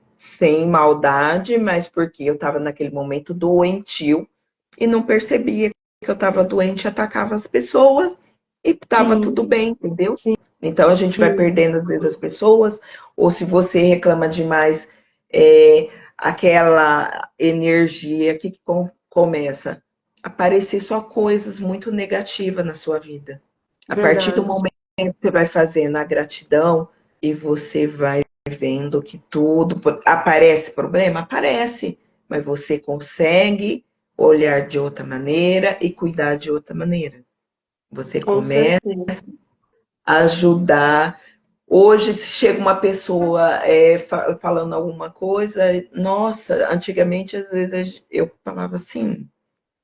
maldade, mas porque eu estava naquele momento doentio e não percebia que eu estava doente, atacava as pessoas e estava Sim, tudo bem, entendeu? sim. Então a gente vai perdendo às vezes as pessoas, ou se você reclama demais, aquela energia que começa a aparecer só coisas muito negativas na sua vida. A partir do Verdade. momento que você vai fazendo a gratidão e você vai vendo que tudo aparece problema, aparece, mas você consegue olhar de outra maneira e cuidar de outra maneira. Você Com começa certeza. a ajudar. Hoje, se chega uma pessoa falando alguma coisa, nossa, antigamente às vezes eu falava assim,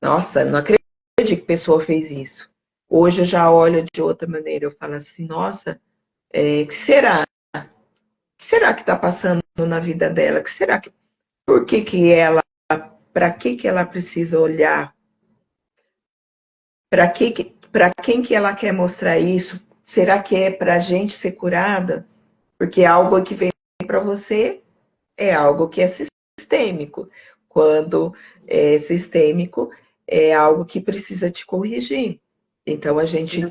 nossa, não acredito que a pessoa fez isso. Hoje eu já olho de outra maneira, eu falo assim, nossa, que será? O que será que está passando na vida dela? Que será que, por que que ela, para que ela precisa olhar? Para quem que ela quer mostrar isso? Será que é para a gente ser curada? Porque algo que vem para você é algo que é sistêmico. Quando é sistêmico, é algo que precisa te corrigir. Então a gente,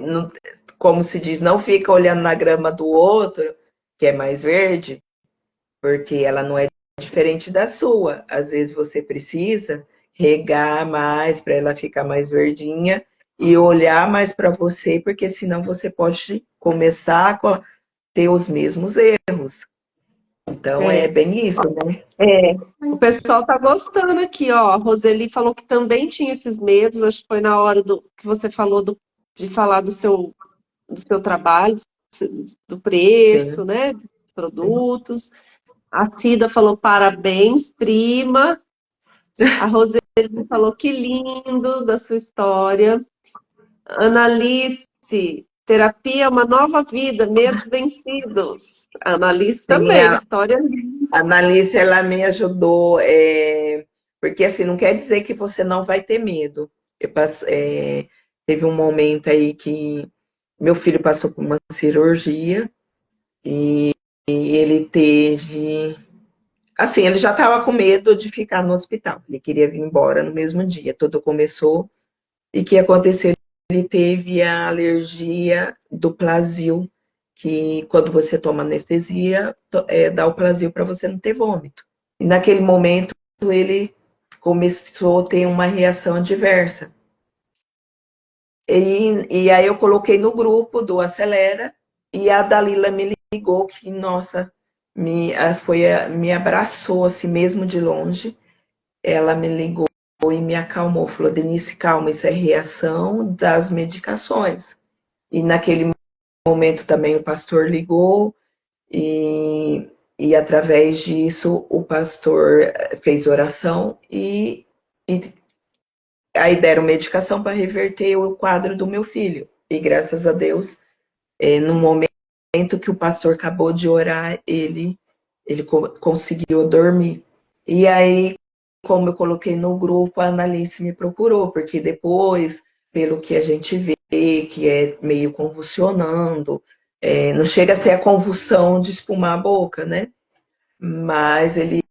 não, como se diz, não fica olhando na grama do outro, que é mais verde, porque ela não é diferente da sua. Às vezes você precisa regar mais para ela ficar mais verdinha e olhar mais para você, porque senão você pode começar a ter os mesmos erros. Então é É, bem isso, né? é. O pessoal tá gostando aqui, ó. A Roseli falou que também tinha esses medos. Acho que foi na hora do que você falou de falar do seu trabalho, do preço, Sim, né? Dos sim. produtos. A Cida falou parabéns, prima. A Roseli falou que lindo da sua história. Analice, terapia é uma nova vida, medos vencidos. Analice Sim, também, história linda. a Annalise, ela me ajudou, porque assim, não quer dizer que você não vai ter medo. Teve um momento aí que meu filho passou por uma cirurgia e ele teve. Assim, ele já estava com medo de ficar no hospital. Ele queria vir embora no mesmo dia. Tudo começou. E o que aconteceu? Ele teve a alergia do Plasil, que quando você toma anestesia, dá o Plasil para você não ter vômito. E naquele momento ele começou a ter uma reação adversa. E aí eu coloquei no grupo do Acelera e a Dalila me ligou, que, nossa, me abraçou assim mesmo de longe. Ela me ligou e me acalmou, falou, Denise, calma, isso é reação das medicações. E naquele momento também o pastor ligou e através disso o pastor fez oração e aí deram medicação para reverter o quadro do meu filho. E graças a Deus, no momento que o pastor acabou de orar, ele conseguiu dormir. E aí, como eu coloquei no grupo, a Analice me procurou, porque depois, pelo que a gente vê, que é meio convulsionando, não chega a ser a convulsão de espumar a boca, né? Mas ele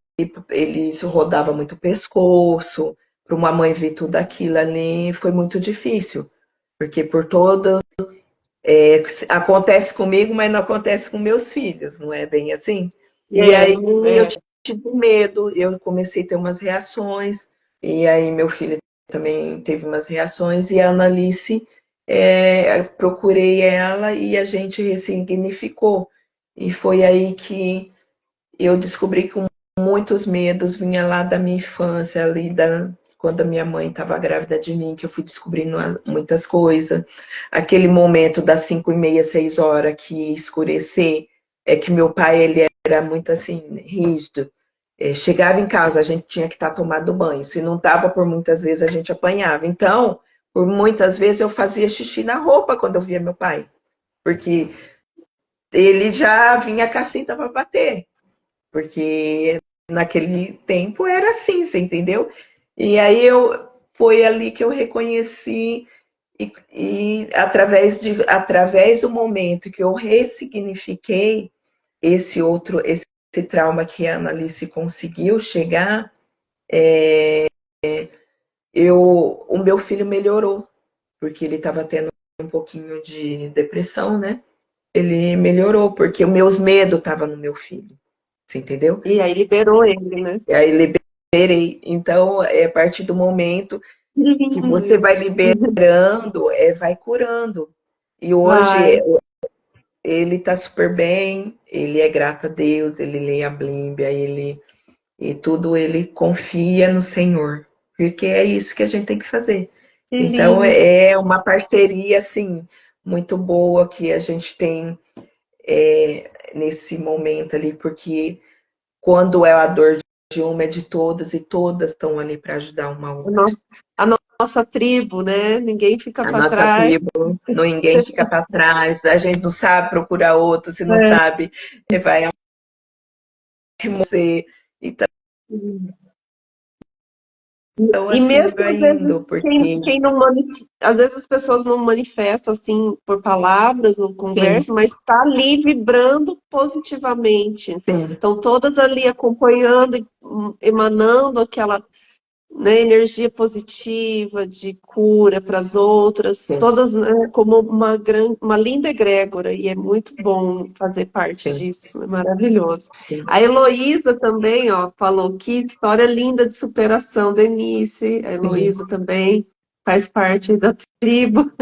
rodava muito o pescoço, para uma mãe ver tudo aquilo ali foi muito difícil, porque por todo acontece comigo, mas não acontece com meus filhos, não é bem assim? E aí eu tive medo, eu comecei a ter umas reações, e aí meu filho também teve umas reações, e a Analice, procurei ela e a gente ressignificou. E foi aí que eu descobri que muitos medos vinha lá da minha infância, ali quando a minha mãe estava grávida de mim, que eu fui descobrindo muitas coisas. Aquele momento das 5h30, 6 horas que escurecer, é que meu pai ele era muito assim, rígido. Chegava em casa, a gente tinha que estar tomando banho. Se não estava, por muitas vezes a gente apanhava. Então, por muitas vezes eu fazia xixi na roupa quando eu via meu pai, porque ele já vinha com a cinta para bater. Porque naquele tempo era assim, você entendeu? E aí foi ali que eu reconheci e através do momento que eu ressignifiquei esse trauma que a Analice conseguiu chegar, o meu filho melhorou, porque ele estava tendo um pouquinho de depressão, né? Ele melhorou, porque os meus medos estavam no meu filho. Você entendeu? E aí liberou ele, né? E aí liberei. Então, a partir do momento Que que lindo você vai isso. liberando, vai curando. E hoje Vai. ele tá super bem, ele é grato a Deus, ele lê a Bíblia, e tudo ele confia no Senhor. Porque é isso que a gente tem que fazer. Que Então, lindo. é uma parceria, assim, muito boa que a gente tem nesse momento ali, porque quando é a dor de uma é de todas e todas estão ali para ajudar uma a A outra. no- a nossa tribo, né? Ninguém fica A para nossa trás. tribo, ninguém fica para trás, a gente não sabe procurar outro, se não É. sabe, vai você. Então, E assim mesmo vai às vezes indo, porque quem não às vezes as pessoas não manifestam assim por palavras, não sim, conversam, mas está ali vibrando positivamente. sim, Estão todas ali acompanhando, emanando aquela, né, energia positiva de cura para as outras, sim, todas, né, como uma linda egrégora, e é muito bom fazer parte sim, disso, é maravilhoso. sim, A Heloísa também, ó, falou que história linda de superação, Denise. A sim, Heloísa também faz parte da tribo.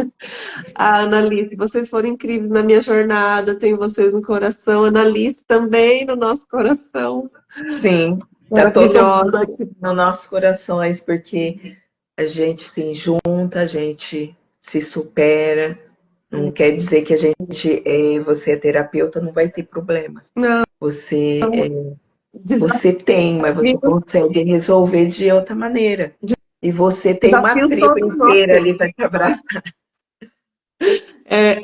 A Analice, vocês foram incríveis na minha jornada, tenho vocês no coração. A Analice também no nosso coração. sim. Tá todo mundo Maravilhosa. aqui nos nossos corações, porque a gente se junta, a gente se supera. Não quer dizer que você é terapeuta, não vai ter problemas. Não, Você, desafio, você tem, mas você consegue resolver de outra maneira. E você tem uma desafio tribo todos nós inteira temos. ali para te abraçar.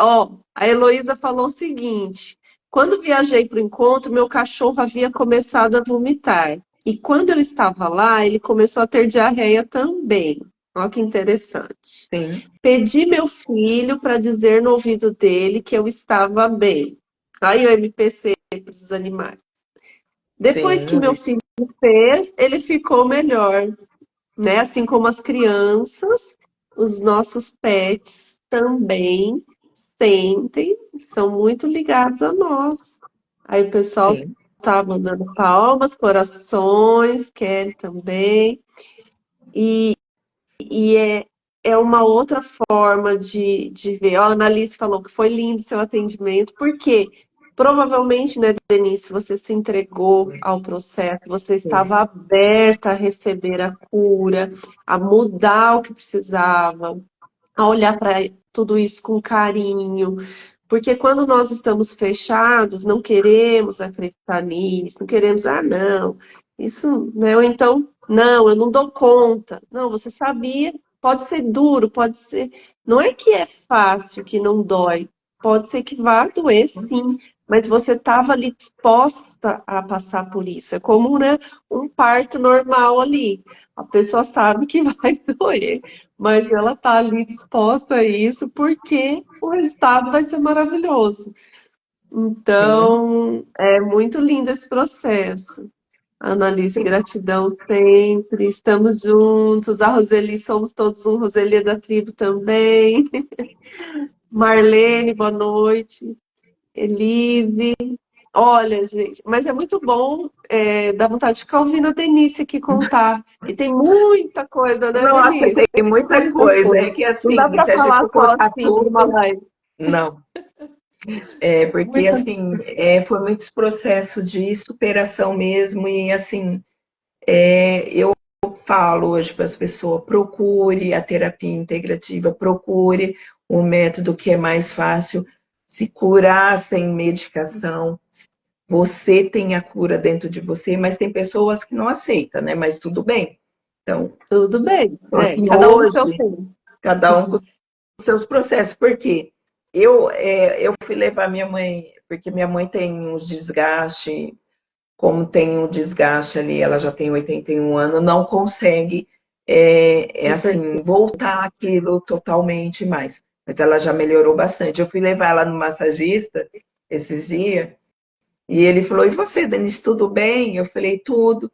Ó, a Heloísa falou o seguinte: quando viajei para o encontro, meu cachorro havia começado a vomitar. E quando eu estava lá, ele começou a ter diarreia também. Olha que interessante. Sim, Pedi meu filho para dizer no ouvido dele que eu estava bem. Aí o MPC para os animais. Depois que sim, meu filho fez, ele ficou melhor, né? Assim como as crianças, os nossos pets também sentem, são muito ligados a nós. Aí o pessoal Sim, tá mandando palmas, corações, Kelly também. E é uma outra forma de ver. Ó, a Annalise falou que foi lindo seu atendimento, porque provavelmente, né, Denise, você se entregou ao processo, você sim. estava aberta a receber a cura, a mudar o que precisava, a olhar para tudo isso com carinho. Porque quando nós estamos fechados, não queremos acreditar nisso, não queremos, ah, não, isso, né? Ou então, não, eu não dou conta. Não, você sabia, pode ser duro, pode ser. Não é que é fácil, que não dói. Pode ser que vá doer, sim, mas você estava ali disposta a passar por isso. É como, né, um parto normal ali. A pessoa sabe que vai doer, mas ela está ali disposta a isso porque o resultado vai ser maravilhoso. Sim. Então, é muito lindo esse processo. Annalise, gratidão sempre. Estamos juntos. A Roseli, somos todos um Roseli da tribo também. Marlene, boa noite. Elise. Olha, gente, mas é muito bom, dá vontade de ficar ouvindo a Denise aqui contar, que tem muita coisa, né, Nossa, Denise? tem muita Muita coisa. coisa. É que Não dá assim, para se a gente falar for só colocar assim numa tudo, live. não. É porque Muita... assim, foi muitos processos de superação mesmo, e assim, eu falo hoje para as pessoas, procure a terapia integrativa, procure o método que é mais fácil, se curar sem medicação. Você tem a cura dentro de você, mas tem pessoas que não aceitam, né? Mas tudo bem. Então, Tudo bem, assim, cada um no seu hoje, tempo. cada um com os seus processos. Por quê? Eu fui levar minha mãe, porque minha mãe tem uns desgaste, como tem um desgaste ali, ela já tem 81 anos, não consegue, Eu assim, percebo. voltar aquilo totalmente mais. Mas ela já melhorou bastante. Eu fui levar ela no massagista esses dias, e ele falou, e você, Denise, tudo bem? Eu falei, tudo.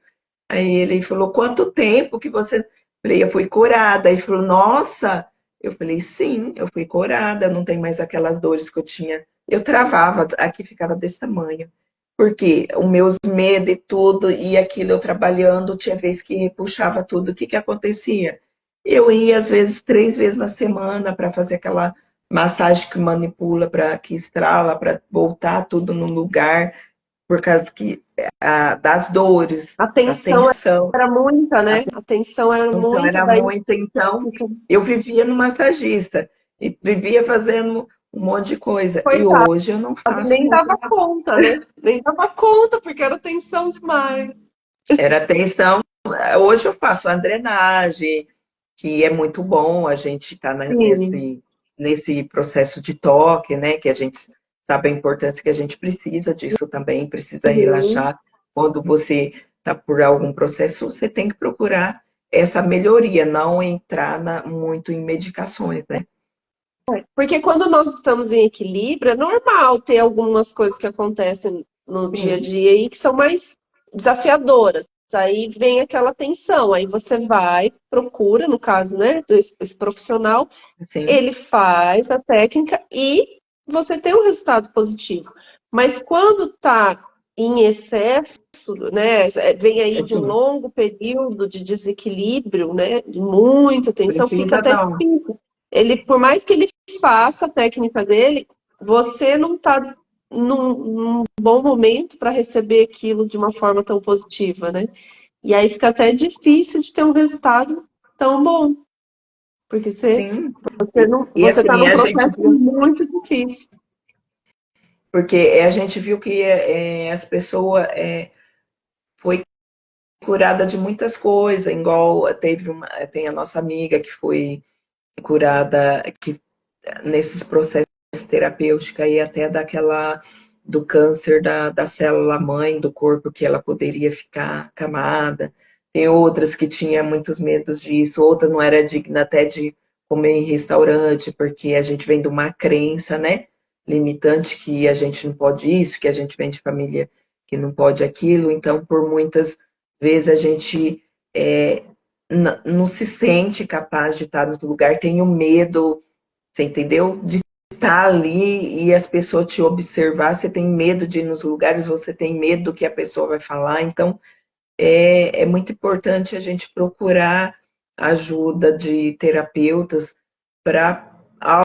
Aí ele falou, quanto tempo que você... Eu falei, eu fui curada. Aí ele falou, nossa! Eu falei, sim, eu fui curada, não tem mais aquelas dores que eu tinha. Eu travava, aqui ficava desse tamanho. Porque os meus medos e tudo, e aquilo eu trabalhando, tinha vez que repuxava tudo. O que que acontecia? Eu ia, às vezes, 3 vezes na semana para fazer aquela massagem que manipula, para que estrala, para voltar tudo no lugar, por causa que das dores, A da tensão tensão. era muita, né? A tensão era Então, muita, era daí muito. Então, fica... eu vivia no massagista e vivia fazendo um monte de coisa. E Coitado, hoje eu não faço nem muito. dava conta, né? Nem dava conta, porque era tensão demais. Era tensão. Hoje eu faço a drenagem, que é muito bom. A gente está Sim. nesse processo de toque, né? Que a gente sabe a importância que a gente precisa disso também, precisa Uhum. relaxar. Quando você está por algum processo, você tem que procurar essa melhoria, não entrar muito em medicações, né? Porque quando nós estamos em equilíbrio, é normal ter algumas coisas que acontecem no dia a Sim, dia aí que são mais desafiadoras. Aí vem aquela tensão, aí você vai, procura, no caso, né, esse profissional, sim, ele faz a técnica e você tem um resultado positivo. Mas quando está em excesso, né, vem aí de um sim. longo período de desequilíbrio, né, de muita tensão, fica Precisa até dar um. difícil. Ele, por mais que ele faça a técnica dele, você não está num bom momento para receber aquilo de uma forma tão positiva, né? E aí fica até difícil de ter um resultado tão bom, porque Sim. você não, E você está assim, num a gente processo viu, muito difícil. porque a gente viu que as pessoas foi curada de muitas coisas, igual tem a nossa amiga que foi curada que nesses processos terapêuticos aí até do câncer da célula mãe do corpo, que ela poderia ficar camada. Tem outras que tinha muitos medos disso, outra não era digna até de comer em restaurante, porque a gente vem de uma crença, né, limitante, que a gente não pode isso, que a gente vem de família que não pode aquilo. Então, por muitas vezes a gente não se sente capaz de estar no outro lugar, tem o medo, você entendeu? De tá ali e as pessoas te observar, você tem medo de ir nos lugares, você tem medo do que a pessoa vai falar. Então, é muito importante a gente procurar ajuda de terapeutas para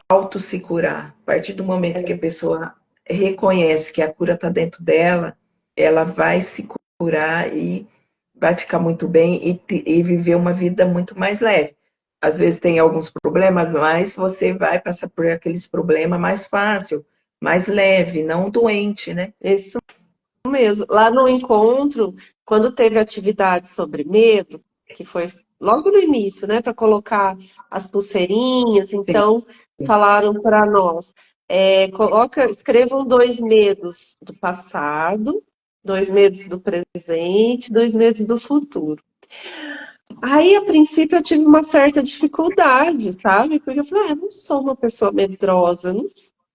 auto se curar. A partir do momento que a pessoa reconhece que a cura está dentro dela, ela vai se curar e vai ficar muito bem e viver uma vida muito mais leve. Às vezes tem alguns problemas, mas você vai passar por aqueles problemas mais fácil, mais leve, não doente, né? Isso mesmo. Lá no encontro, quando teve atividade sobre medo, que foi logo no início, né, para colocar as pulseirinhas, Sim, então falaram para nós, escrevam 2 medos do passado, 2 medos do presente, 2 medos do futuro. Aí, a princípio, eu tive uma certa dificuldade, sabe? Porque eu falei, eu não sou uma pessoa medrosa, não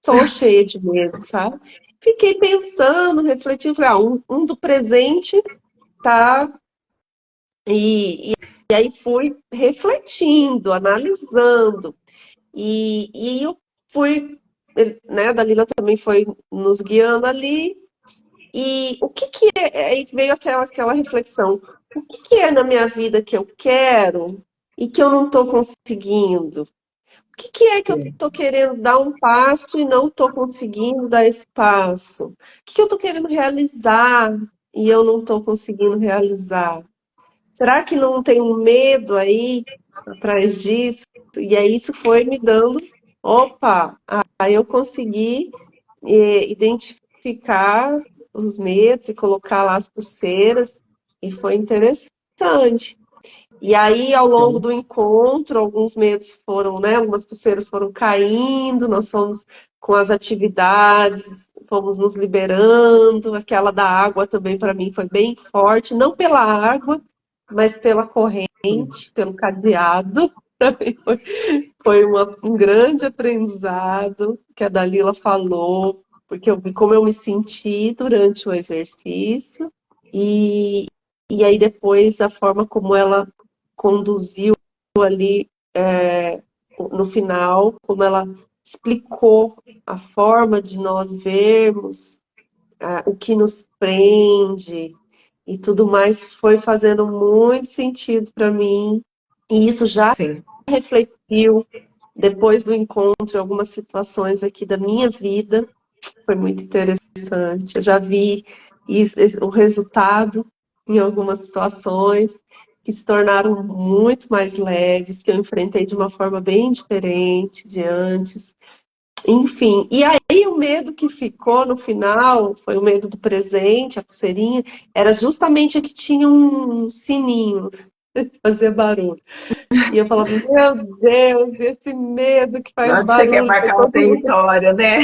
sou cheia de medo, sabe? Fiquei pensando, refletindo, falei, um do presente, tá? E aí fui refletindo, analisando. E eu fui, né? A Dalila também foi nos guiando ali. E o que que é? Aí veio aquela reflexão. O que que é na minha vida que eu quero e que eu não estou conseguindo? O que que é que eu sim, estou querendo dar um passo e não estou conseguindo dar esse passo? O que que eu estou querendo realizar e eu não estou conseguindo realizar? Será que não tem um medo aí atrás disso? E aí isso foi me dando, opa, aí eu consegui identificar os medos e colocar lá as pulseiras, e foi interessante. E aí, ao longo sim. do encontro, alguns medos foram, né? Algumas pulseiras foram caindo, nós fomos com as atividades, fomos nos liberando. Aquela da água também, para mim, foi bem forte, não pela água, mas pela corrente, pelo cadeado. Pra mim foi um grande aprendizado que a Dalila falou, porque eu vi como eu me senti durante o exercício, e, e aí depois a forma como ela conduziu ali no final, como ela explicou a forma de nós vermos o que nos prende e tudo mais, foi fazendo muito sentido para mim. E isso já Sim. refletiu depois do encontro em algumas situações aqui da minha vida. Foi muito interessante. Eu já vi o resultado em algumas situações que se tornaram muito mais leves, que eu enfrentei de uma forma bem diferente de antes. Enfim, e aí o medo que ficou no final foi o medo do presente, a pulseirinha, era justamente a que tinha um sininho de fazer barulho. E eu falava, meu Deus, esse medo que faz Onde você quer barulho, marcar o todo mundo. território, né?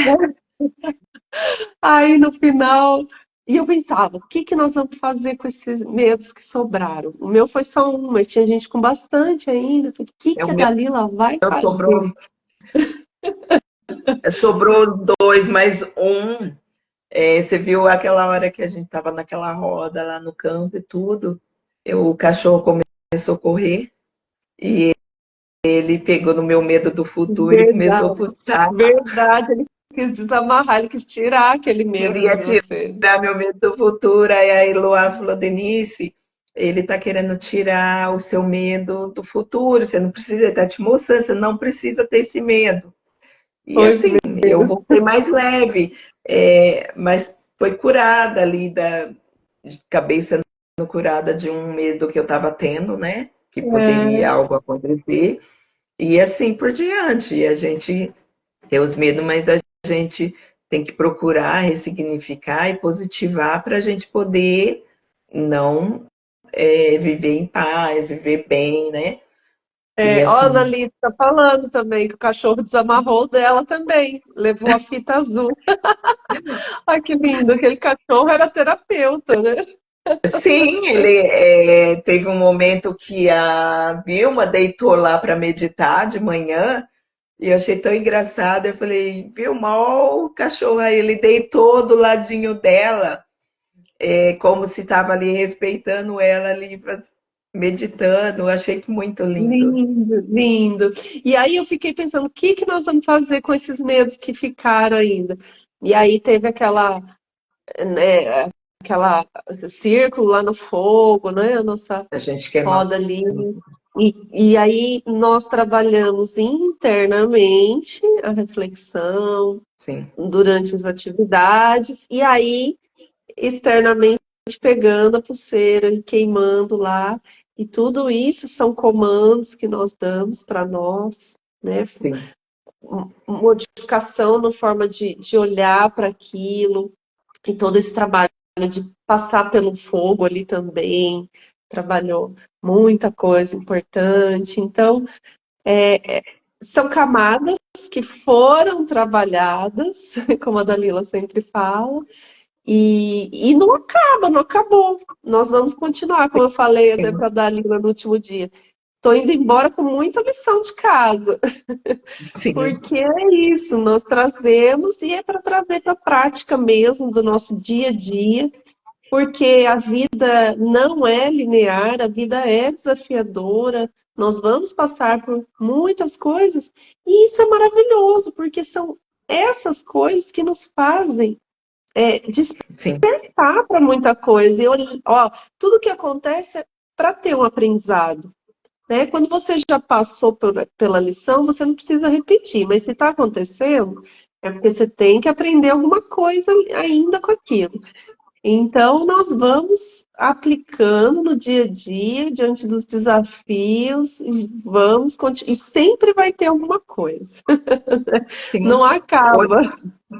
Aí no final, e eu pensava, o que que nós vamos fazer com esses medos que sobraram? O meu foi só um, mas tinha gente com bastante ainda. Eu falei, o que É o que a meu Dalila vai fazer? sobrou, sobrou dois, mais um. Você viu aquela hora que a gente estava naquela roda lá no campo e tudo? O cachorro começou a correr e ele pegou no meu medo do futuro e começou a Verdade, puxar. verdade, ele quis desamarrar, ele quis tirar aquele medo Queria de você. tirar meu medo do futuro. Aí a Eloá falou, Denise, ele está querendo tirar o seu medo do futuro. Você não precisa, ele está te mostrando, você não precisa ter esse medo. E Foi assim, eu voltei mais leve, mas foi curada ali de cabeça curada de um medo que eu estava tendo, né? Que poderia é, algo acontecer. E assim por diante. E a gente tem os medos, mas a gente tem que procurar ressignificar e positivar para a gente poder não viver em paz, viver bem, né? E ó, a assim, Annalise tá falando também que o cachorro desamarrou dela também, levou a fita azul. Ai, que lindo, aquele cachorro era terapeuta, né? sim, ele teve um momento que a Vilma deitou lá para meditar de manhã e eu achei tão engraçado. Eu falei, Vilma, ó, o cachorro aí, ele deitou do ladinho dela, como se estava ali respeitando ela ali. meditando, eu achei que muito lindo. Lindo, lindo. E aí eu fiquei pensando, o que que nós vamos fazer com esses medos que ficaram ainda? E aí teve né, aquela círculo lá no fogo, né? A nossa A gente queima. roda ali. E aí nós trabalhamos internamente a reflexão Sim, durante as atividades, e aí externamente pegando a pulseira e queimando lá. E tudo isso são comandos que nós damos para nós, né? sim, Modificação na forma de olhar para aquilo, e todo esse trabalho de passar pelo fogo ali também, trabalhou muita coisa importante. Então, são camadas que foram trabalhadas, como a Dalila sempre fala, e não acaba, não acabou. Nós vamos continuar, como eu falei até sim, para a Dalila no último dia. Estou indo embora com muita lição de casa, sim, porque é isso, nós trazemos e é para trazer para a prática mesmo do nosso dia a dia, porque a vida não é linear, a vida é desafiadora, nós vamos passar por muitas coisas, e isso é maravilhoso, porque são essas coisas que nos fazem sim, despertar para muita coisa. E, ó, tudo que acontece é para ter um aprendizado. Né? Quando você já passou pela lição, você não precisa repetir, mas se está acontecendo, é porque você tem que aprender alguma coisa ainda com aquilo. Então, nós vamos aplicando no dia a dia, diante dos desafios, e vamos e sempre vai ter alguma coisa. sim. Não acaba.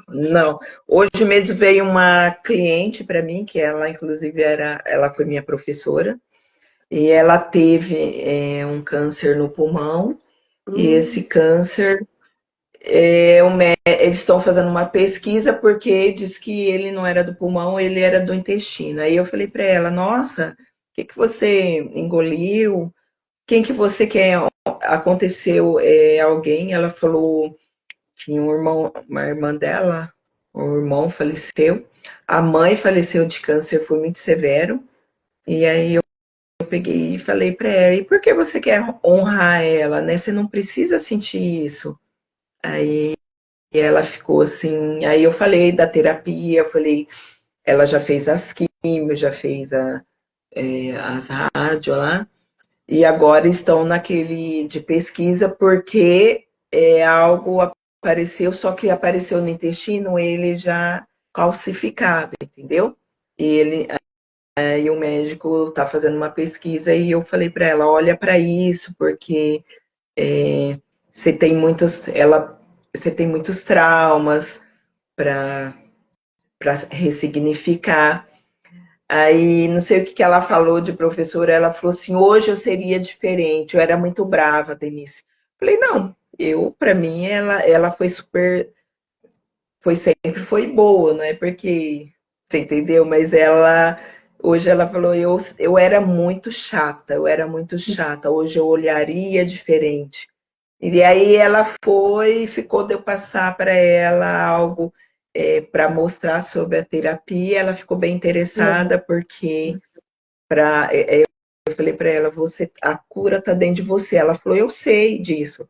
Não. Hoje mesmo veio uma cliente para mim, que ela, inclusive, ela foi minha professora, e ela teve um câncer no pulmão, e esse Hum, câncer, eles estão fazendo uma pesquisa porque diz que ele não era do pulmão, ele era do intestino. Aí eu falei para ela, nossa, o que que você engoliu? Quem que você quer? Aconteceu alguém? Ela falou tinha um irmão, uma irmã dela, o irmão faleceu, a mãe faleceu de câncer, foi muito severo, e aí eu peguei e falei para ela, e por que você quer honrar ela, né? Você não precisa sentir isso. Aí ela ficou assim, aí eu falei da terapia, eu falei, ela já fez as químios, já fez as rádios lá, e agora estão naquele de pesquisa porque algo apareceu, só que apareceu no intestino ele já calcificado, entendeu? E ele aí o médico está fazendo uma pesquisa e eu falei para ela, olha para isso, porque você tem você tem muitos traumas para ressignificar. Aí, não sei o que ela falou de professora, ela falou assim: hoje eu seria diferente, eu era muito brava, Denise. Falei: não, para mim, ela foi super, sempre foi boa, né? Porque, você entendeu? Mas hoje ela falou: eu era muito chata, eu era muito chata, hoje eu olharia diferente. E aí ela foi, ficou de eu passar para ela algo para mostrar sobre a terapia, ela ficou bem interessada, porque eu falei para ela, a cura está dentro de você. Ela falou, eu sei disso.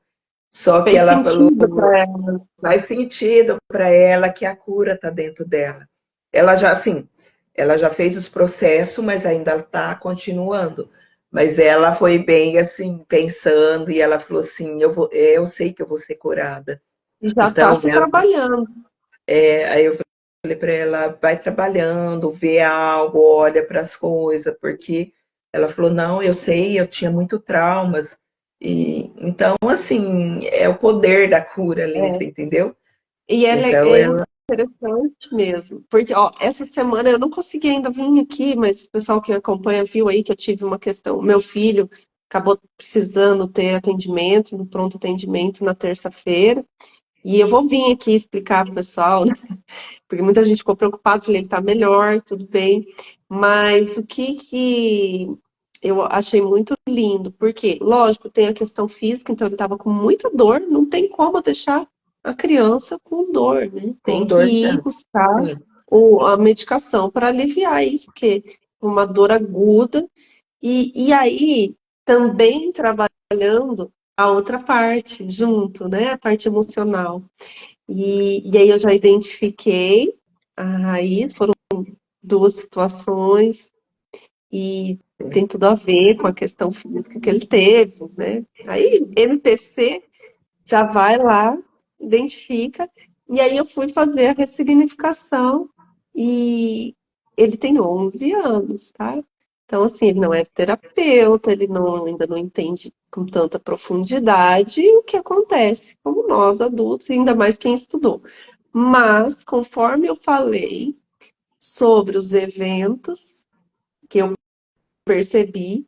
Só que fez ela falou, sentido para ela. faz sentido para ela que a cura está dentro dela. Ela já, assim, ela já fez os processos, mas ainda está continuando. Mas ela foi bem assim, pensando, e ela falou assim, eu sei que eu vou ser curada. E já está Então, se trabalhando. aí eu falei para ela, vai trabalhando, vê algo, olha para as coisas, porque ela falou, não, eu sei, eu tinha muito traumas. E então, assim, é o poder da cura ali, você É. entendeu? E Então, é ela, interessante mesmo, porque ó, essa semana eu não consegui ainda vir aqui, mas o pessoal que acompanha viu aí que eu tive uma questão. Meu filho acabou precisando ter atendimento, no pronto atendimento na terça-feira, e eu vou vir aqui explicar para o pessoal, né? Porque muita gente ficou preocupada, falei, ele tá melhor, tudo bem, mas o que eu achei muito lindo, porque, lógico, tem a questão física, então ele estava com muita dor, não tem como deixar a criança com dor, né? Tem com que dor, ir buscar sim, a medicação para aliviar isso, porque é uma dor aguda, E aí, também trabalhando a outra parte junto, né? A parte emocional. E aí eu já identifiquei a raiz, foram duas situações, e tem tudo a ver com a questão física que ele teve, né? Aí, MPC já vai lá, identifica, e aí eu fui fazer a ressignificação, e ele tem 11 anos, tá? Então, assim, ele não é terapeuta, ele não, ainda não entende com tanta profundidade o que acontece, como nós adultos, e ainda mais quem estudou. Mas, conforme eu falei sobre os eventos que eu percebi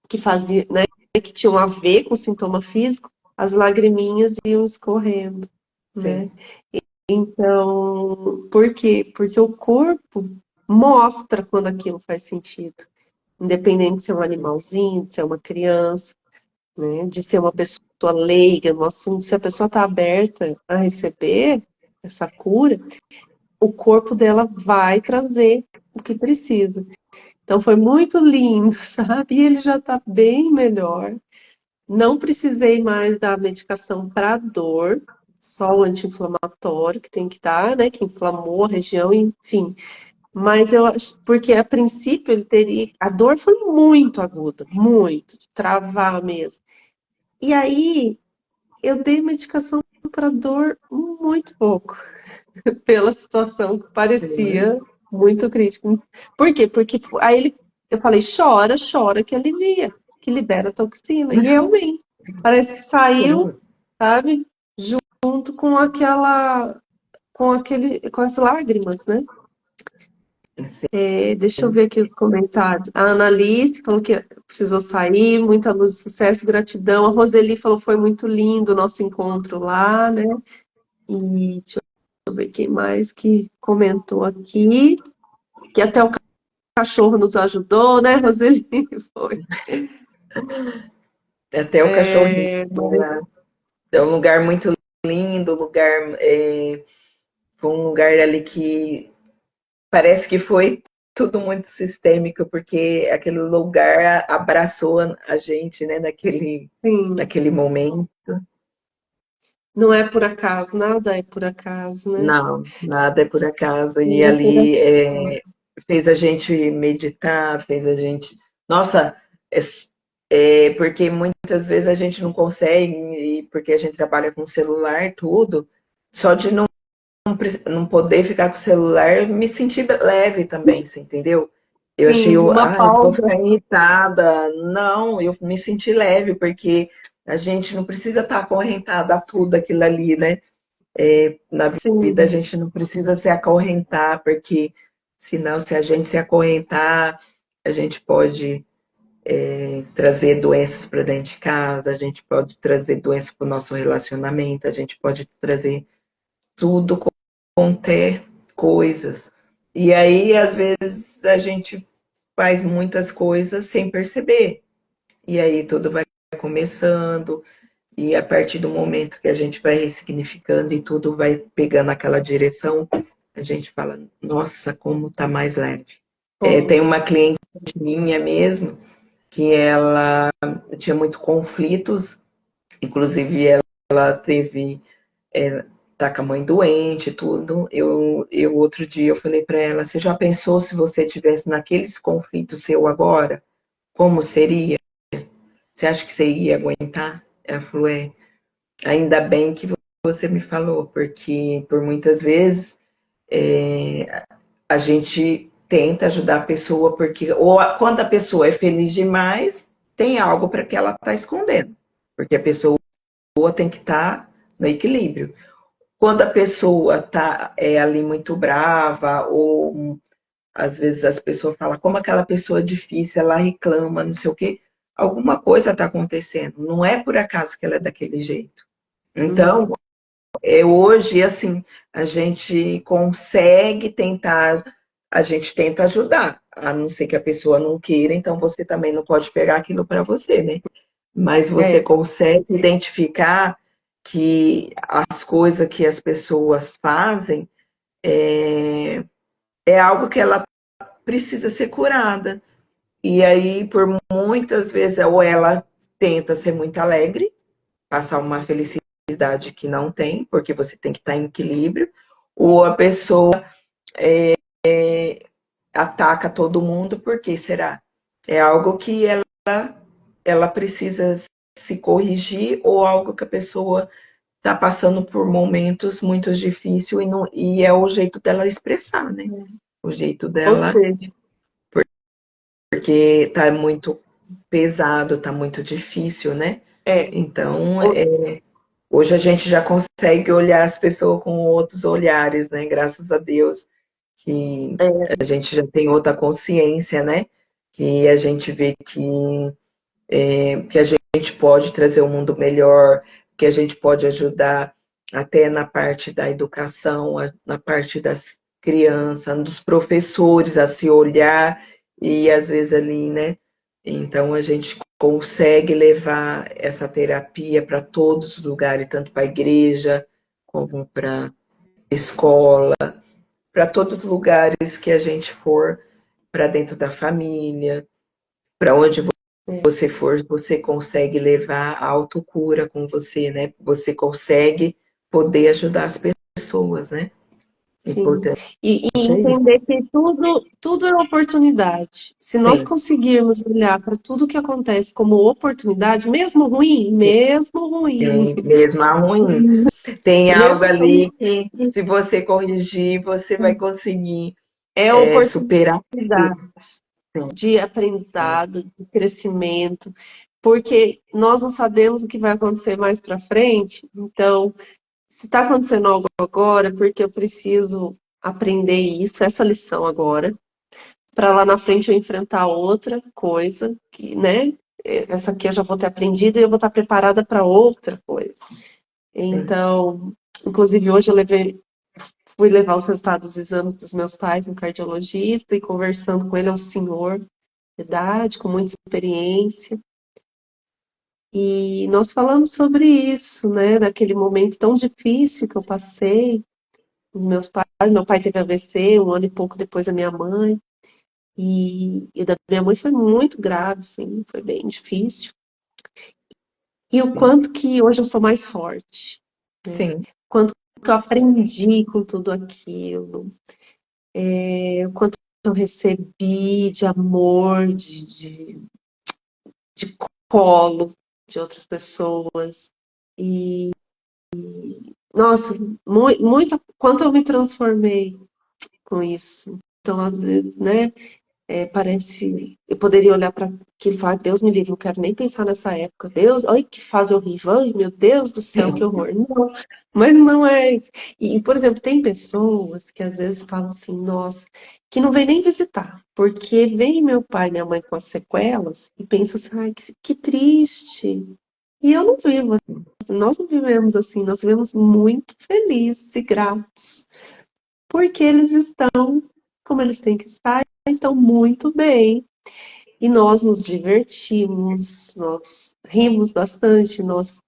que fazia, né, que tinham a ver com o sintoma físico, as lagriminhas iam escorrendo, né? Sim. Então, por quê? Porque o corpo mostra quando aquilo faz sentido, independente de ser um animalzinho, de ser uma criança, né, de ser uma pessoa leiga no assunto, se a pessoa está aberta a receber essa cura, o corpo dela vai trazer o que precisa. Então foi muito lindo, sabe? E ele já está bem melhor. Não precisei mais dar medicação para dor, só o anti-inflamatório que tem que dar, né? Que inflamou a região, enfim. Mas eu acho, porque a princípio ele teria. A dor foi muito aguda, muito, de travar mesmo. E aí eu dei medicação para dor muito pouco, pela situação que Sim. parecia muito crítica. Por quê? Porque aí eu falei, chora, chora, que alivia, que libera toxina. E realmente, parece que saiu, Sim. sabe, junto com com as lágrimas, né? Deixa eu ver aqui os comentários. A Annalise falou que precisou sair, muita luz e sucesso, gratidão. A Roseli falou que foi muito lindo o nosso encontro lá, né? E deixa eu ver quem mais que comentou aqui. Que até o cachorro nos ajudou, né, Roseli? Foi. Até o cachorrinho, né? É um lugar muito lindo, foi um lugar ali que parece que foi tudo muito sistêmico, porque aquele lugar abraçou a gente, né, Sim, naquele momento. não é por acaso, nada é por acaso, né? Não, nada é por acaso. E Tudo é por ali acaso. fez a gente meditar, fez a gente. Nossa, porque muitas vezes a gente não consegue, e porque a gente trabalha com celular, tudo, só de não poder ficar com o celular, eu me senti leve também, você entendeu? Eu achei, Sim, uma eu vou pausa. ficar irritada. Não, eu me senti leve, porque a gente não precisa estar acorrentada a tudo aquilo ali, né? Na vida a Sim, gente não precisa se acorrentar, porque senão, se a gente se acorrentar, a gente pode trazer doenças para dentro de casa, a gente pode trazer doenças para o nosso relacionamento, a gente pode trazer tudo quanto é coisas. E aí, às vezes, a gente faz muitas coisas sem perceber. E aí tudo vai começando, e a partir do momento que a gente vai ressignificando e tudo vai pegando aquela direção, a gente fala, nossa, como tá mais leve. Tem bom. uma cliente minha mesmo, que ela tinha muito conflitos, inclusive ela teve, tá com a mãe doente e tudo. Eu outro dia eu falei para ela, você já pensou se você tivesse naqueles conflitos seu agora? Como seria? Você acha que você ia aguentar? Ela falou, ainda bem que você me falou, porque por muitas vezes a gente tenta ajudar a pessoa, porque ou quando a pessoa é feliz demais, tem algo para que ela está escondendo, porque a pessoa tem que estar no equilíbrio. Quando a pessoa está ali muito brava, ou às vezes as pessoas falam, como aquela pessoa é difícil, ela reclama, não sei o quê, alguma coisa está acontecendo, não é por acaso que ela é daquele jeito. Então, Uhum. hoje, assim, a gente consegue tentar, a gente tenta ajudar, a não ser que a pessoa não queira, então você também não pode pegar aquilo para você, né? Mas você É, consegue identificar que as coisas que as pessoas fazem é algo que ela precisa ser curada. E aí, por muitas vezes, ou ela tenta ser muito alegre, passar uma felicidade que não tem, porque você tem que estar em equilíbrio, ou a pessoa ataca todo mundo, porque será? É algo que ela precisa se corrigir, ou algo que a pessoa está passando por momentos muito difíceis e é o jeito dela expressar, né? O jeito Ou dela, seja, porque tá muito pesado, tá muito difícil, né? é, Então, ou- hoje a gente já consegue olhar as pessoas com outros olhares, né? Graças a Deus que é, a gente já tem outra consciência, né? Que a gente vê que a gente pode trazer um mundo melhor, que a gente pode ajudar até na parte da educação, na parte das crianças, dos professores a se olhar e às vezes ali, né? Então a gente consegue levar essa terapia para todos os lugares, tanto para a igreja como para escola, para todos os lugares que a gente for, para dentro da família, para onde é, você for, você consegue levar a autocura com você, né? Você consegue poder ajudar as pessoas, né? sim. Importante E é isso. entender que tudo é oportunidade. Se nós Sim, conseguirmos olhar para tudo que acontece como oportunidade, mesmo ruim, mesmo ruim, sim, mesmo a ruim. Tem algo mesmo ali que, ruim, se você corrigir, você vai conseguir é superar aquilo. oportunidade Sim, de sim, aprendizado, de crescimento, porque nós não sabemos o que vai acontecer mais para frente. Então, se está acontecendo algo agora, é porque eu preciso aprender isso, essa lição agora, para lá na frente eu enfrentar outra coisa, que, né? Essa aqui eu já vou ter aprendido e eu vou estar preparada para outra coisa. sim, Então, inclusive hoje fui levar os resultados dos exames dos meus pais no cardiologista e conversando com ele, é um senhor de idade, com muita experiência. E nós falamos sobre isso, né? Daquele momento tão difícil que eu passei. Os meus pais, meu pai teve AVC um ano e pouco depois da minha mãe. E o da minha mãe foi muito grave, assim, foi bem difícil. E o sim, quanto que hoje eu sou mais forte, né? sim, Quanto que eu aprendi com tudo aquilo, o quanto eu recebi de amor, de colo de outras pessoas. E, nossa, muita, quanto eu me transformei com isso. Então, às vezes, né? Parece. Eu poderia olhar para aquilo e falar, Deus me livre, não quero nem pensar nessa época. Deus, olha que fase horrível, ai meu Deus do céu, que horror. Não, mas não é isso. Por exemplo, tem pessoas que às vezes falam assim, nossa, que não vem nem visitar, porque vem meu pai e minha mãe com as sequelas e pensa assim, ai, que triste. E eu não vivo, nós não vivemos assim, nós vivemos muito felizes e gratos, porque eles estão como eles têm que estar, estão muito bem. E nós nos divertimos, nós rimos bastante, nós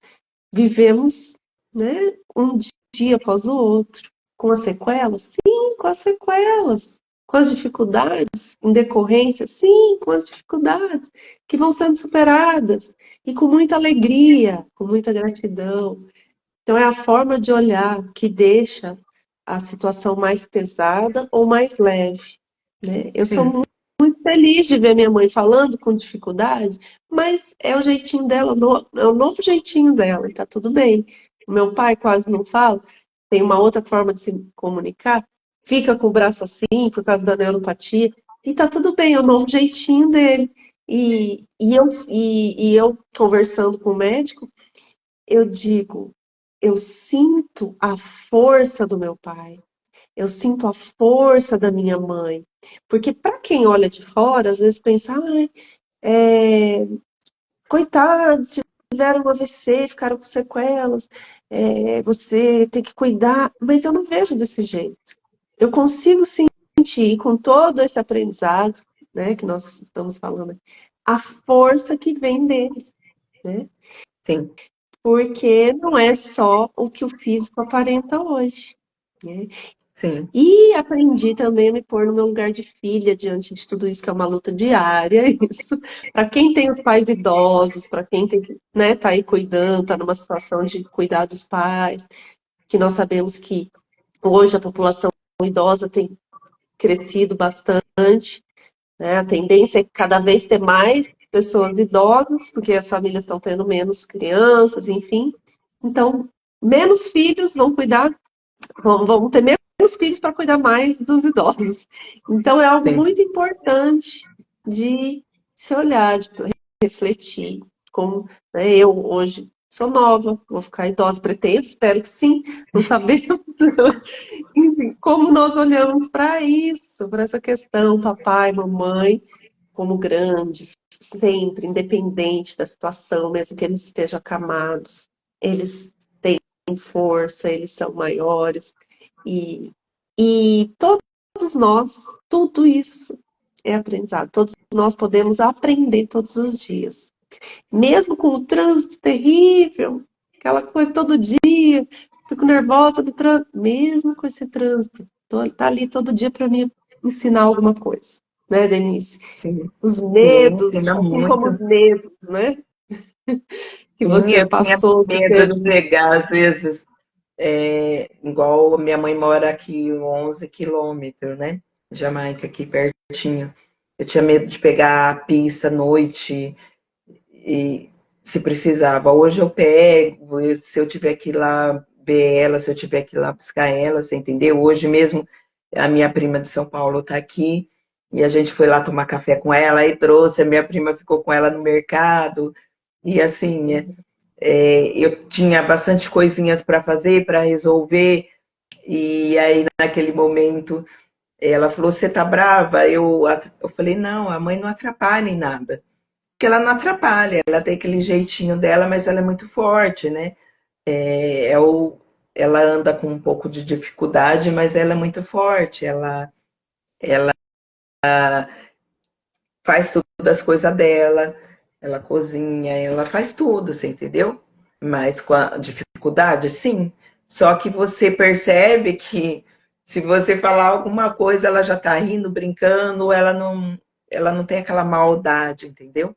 vivemos, né, um dia após o outro. Com as sequelas? Sim, com as sequelas. Com as dificuldades em decorrência? Sim, com as dificuldades que vão sendo superadas. E com muita alegria, com muita gratidão. Então, é a forma de olhar que deixa a situação mais pesada ou mais leve, né? Eu sou sim, muito feliz de ver minha mãe falando com dificuldade, mas é o jeitinho dela, é o novo jeitinho dela, e tá tudo bem. O meu pai quase não fala, tem uma outra forma de se comunicar, fica com o braço assim por causa da neuropatia, e tá tudo bem, é o novo jeitinho dele. E eu conversando com o médico, eu digo, eu sinto a força do meu pai, eu sinto a força da minha mãe. Porque para quem olha de fora, às vezes pensa, ai, coitados, tiveram um AVC, ficaram com sequelas, você tem que cuidar. Mas eu não vejo desse jeito. Eu consigo sentir, com todo esse aprendizado, né, que nós estamos falando, a força que vem deles, né? sim. Porque não é só o que o físico aparenta hoje, né? sim, E aprendi também a me pôr no meu lugar de filha diante de tudo isso, que é uma luta diária, isso. Para quem tem os pais idosos, para quem tem, né, tá aí cuidando, tá numa situação de cuidar dos pais, que nós sabemos que hoje a população idosa tem crescido bastante, né? A tendência é cada vez ter mais pessoas idosas, porque as famílias estão tendo menos crianças, enfim. Então, menos filhos vão cuidar, vão ter menos filhos para cuidar mais dos idosos. Então, é algo sim. muito importante de se olhar, de refletir. Como, né, eu hoje sou nova, vou ficar idosa, pretendo, espero que sim, não sabemos. Enfim, como nós olhamos para isso, para essa questão, papai, mamãe, como grandes, sempre, independente da situação, mesmo que eles estejam acamados, eles têm força, eles são maiores, e, e todos nós, tudo isso é aprendizado, todos nós podemos aprender todos os dias, mesmo com o trânsito terrível, aquela coisa todo dia, fico nervosa do trânsito, mesmo com esse trânsito, tá ali todo dia para me ensinar alguma coisa, né, Denise? Sim, Os sim, medos, ensina assim como os muito. medos, né? Que Sim, você eu tinha passou, que medo de teve. pegar, às vezes, igual minha mãe mora aqui 11 quilômetros, né? Jamaica, aqui pertinho. Eu tinha medo de pegar a pista à noite e se precisava. Hoje eu pego, se eu tiver que ir lá ver ela, se eu tiver que ir lá buscar ela, você entendeu? Hoje mesmo a minha prima de São Paulo está aqui e a gente foi lá tomar café com ela e trouxe, a minha prima ficou com ela no mercado. E assim, eu tinha bastante coisinhas para fazer, para resolver, e aí naquele momento ela falou: Você tá brava? Eu falei: Não, a mãe não atrapalha em nada. Porque ela não atrapalha, ela tem aquele jeitinho dela, mas ela é muito forte, né? É, é o, ela anda com um pouco de dificuldade, mas ela é muito forte, ela faz tudo das coisas dela, ela cozinha, ela faz tudo, você entendeu? Mas com a dificuldade, sim. Só que você percebe que se você falar alguma coisa, ela já tá rindo, brincando, ela não tem aquela maldade, entendeu?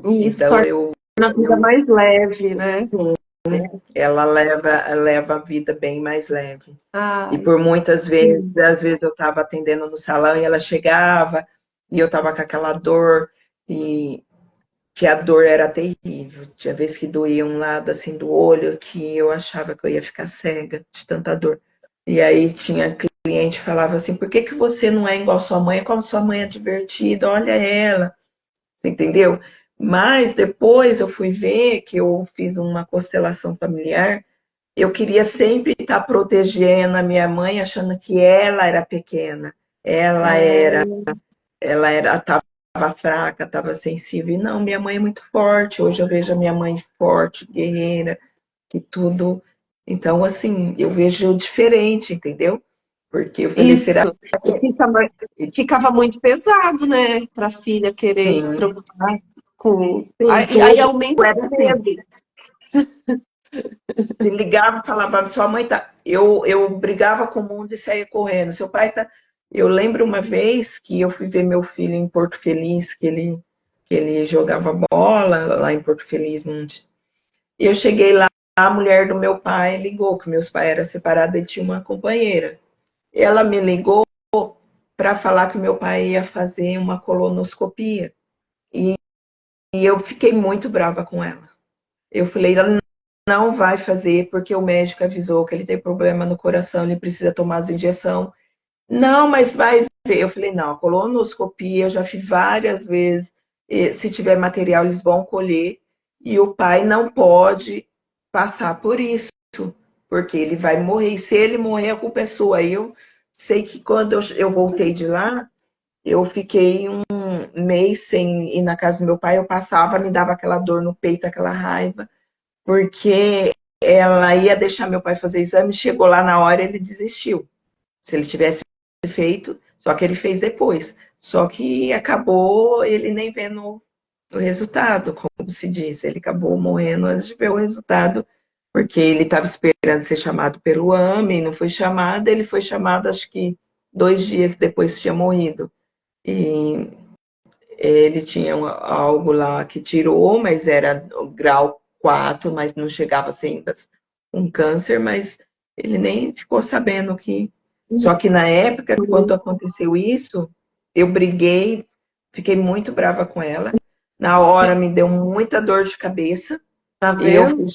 E isso Então torna a vida eu mais leve, né? ela leva a vida bem mais leve. E Ai, por muitas vezes, sim. às vezes eu estava atendendo no salão e ela chegava e eu estava com aquela dor e que a dor era terrível. Tinha vezes que doía um lado assim do olho que eu achava que eu ia ficar cega de tanta dor. E aí tinha cliente que falava assim: por que que você não é igual sua mãe? Como sua mãe é divertida, olha ela. Você entendeu? Mas depois eu fui ver que eu fiz uma constelação familiar. Eu queria sempre estar protegendo a minha mãe, achando que ela era pequena. Ela era, É, ela era, estava fraca, estava sensível. E não, minha mãe é muito forte. Hoje eu vejo a minha mãe forte, guerreira, e tudo. Então, assim, eu vejo diferente, entendeu? Porque eu falei, será isso. E que ficava muito pesado, né? Para a filha querer se sim, preocupar com. sim, Aí tudo aumenta era o assim. medo. Se ligava e falava, sua mãe tá. Eu brigava com o mundo e saía correndo. Seu pai tá. Eu lembro uma vez que eu fui ver meu filho em Porto Feliz, que ele jogava bola lá em Porto Feliz. E eu cheguei lá, a mulher do meu pai ligou, que meus pais eram separados e tinha uma companheira. Ela me ligou para falar que meu pai ia fazer uma colonoscopia. E, e eu fiquei muito brava com ela. Eu falei, ela não vai fazer porque o médico avisou que ele tem problema no coração, ele precisa tomar as injeções. Não, mas vai ver. Eu falei, não, a colonoscopia eu já fiz várias vezes. Se tiver material, eles vão colher. E o pai não pode passar por isso, porque ele vai morrer. E se ele morrer, a culpa é sua. Aí eu sei que quando eu voltei de lá, eu fiquei um mês sem ir na casa do meu pai. Eu passava, me dava aquela dor no peito, aquela raiva porque ela ia deixar meu pai fazer exame, chegou lá na hora ele desistiu. Se ele tivesse feito, só que ele fez depois. Só que acabou ele nem vendo o resultado, como se diz. Ele acabou morrendo antes de ver o resultado porque ele estava esperando ser chamado pelo AME, não foi chamado, ele foi chamado acho que 2 dias depois tinha morrido. E ele tinha algo lá que tirou, mas era grau 4, mas não chegava a ser ainda um câncer, mas ele nem ficou sabendo que. Só que na época, quando aconteceu isso, eu briguei, fiquei muito brava com ela. Na hora me deu muita dor de cabeça. Tá E eu vendo? fui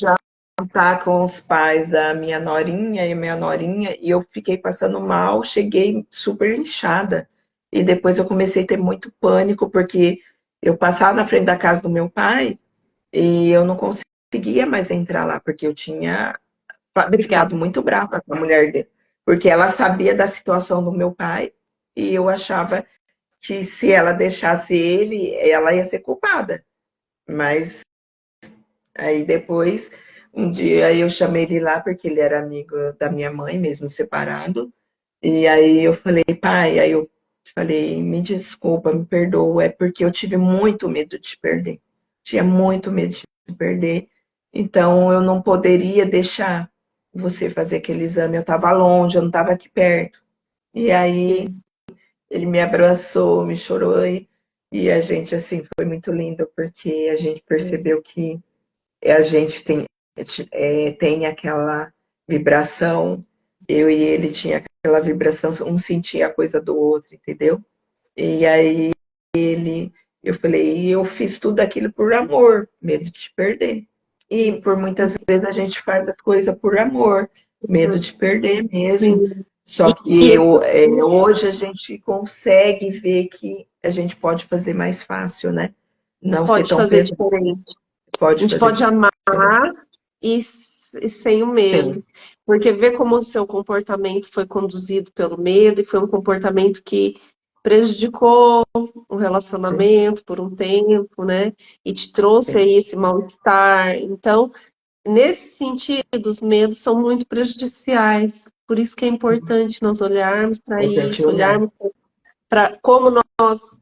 jantar com os pais da minha norinha e minha norinha, e eu fiquei passando mal, cheguei super inchada. E depois eu comecei a ter muito pânico, porque eu passava na frente da casa do meu pai e eu não conseguia mais entrar lá, porque eu tinha ficado Obrigada. muito brava com a mulher dele. Porque ela sabia da situação do meu pai e eu achava que se ela deixasse ele, ela ia ser culpada. Mas aí depois, um dia eu chamei ele lá, porque ele era amigo da minha mãe, mesmo separado. E aí eu falei, pai, aí eu falei, me desculpa, me perdoa, é porque eu tive muito medo de te perder. Tinha muito medo de te perder. Então eu não poderia deixar você fazer aquele exame. Eu estava longe, eu não estava aqui perto. E aí Sim, ele me abraçou, me chorou e a gente assim foi muito lindo porque a gente sim, percebeu que a gente tem aquela vibração, eu e ele tinha aquela vibração, um sentia a coisa do outro, entendeu? E aí eu falei, eu fiz tudo aquilo por amor, medo de te perder. E por muitas vezes a gente faz as coisas por amor, medo de perder mesmo. sim. Só E que hoje a gente consegue ver que a gente pode fazer mais fácil, né? Não ser pode tão fazer pesado, diferente. A pode gente fazer pode amar diferente. e, e sem o Sim. medo. Porque ver como o seu comportamento foi conduzido pelo medo e foi um comportamento que prejudicou o Sim, relacionamento por um tempo, né? E te trouxe sim, aí esse mal-estar. Então, nesse sentido, os medos são muito prejudiciais. Por isso que é importante nós olharmos para importante isso, olhar. olharmos para como nós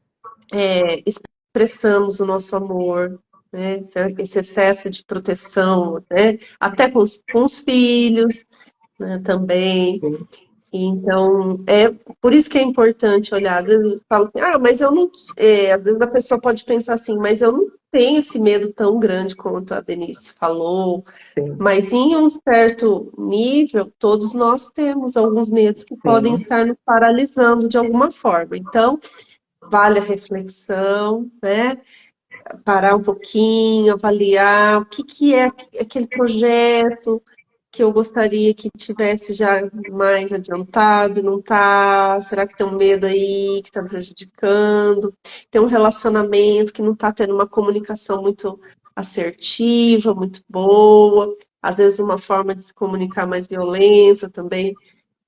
expressamos o nosso amor, né? Esse excesso de proteção, né? Até com os filhos, né? Também. Sim, Então, é por isso que é importante olhar. Às vezes eu falo assim, ah, mas eu não. Às vezes a pessoa pode pensar assim, mas eu não tenho esse medo tão grande quanto a Denise falou. sim, Mas em um certo nível, todos nós temos alguns medos que podem sim, estar nos paralisando de alguma forma. Então, vale a reflexão, né? Parar um pouquinho, avaliar o que, que é aquele projeto que eu gostaria que tivesse já mais adiantado, não tá? Será que tem um medo aí que está prejudicando? Tem um relacionamento que não está tendo uma comunicação muito assertiva, muito boa, às vezes uma forma de se comunicar mais violenta também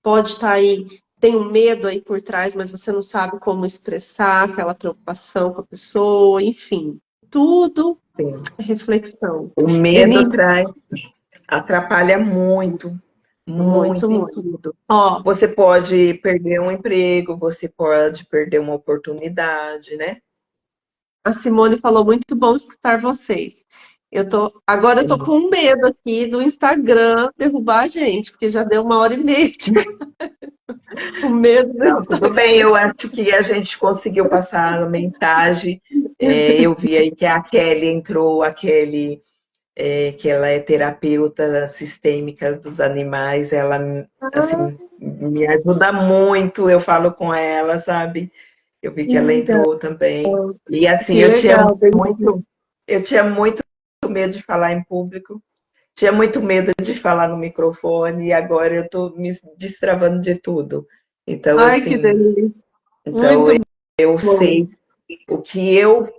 pode estar aí, tem um medo aí por trás, mas você não sabe como expressar aquela preocupação com a pessoa, enfim, tudo sim. é reflexão. O medo Denise, atrapalha muito, muito, muito em muito. tudo. Ó, Você pode perder um emprego, você pode perder uma oportunidade, né? a Simone falou muito bom escutar vocês. Agora eu tô Sim. com medo aqui do Instagram derrubar a gente, porque já deu 1 hora e meia. O medo do Não, tudo Instagram. bem, eu acho que a gente conseguiu passar a mensagem. Eu vi aí que a Kelly entrou, a Kelly que ela é terapeuta sistêmica dos animais, ela Ah, assim me ajuda muito, eu falo com ela, sabe? Eu vi que que ela legal, entrou também. E assim, que legal, Denise. eu tinha muito medo de falar em público, tinha muito medo de falar no microfone e agora eu tô me destravando de tudo. Então, Ai, que assim, delícia. então Muito eu bom. sei o que eu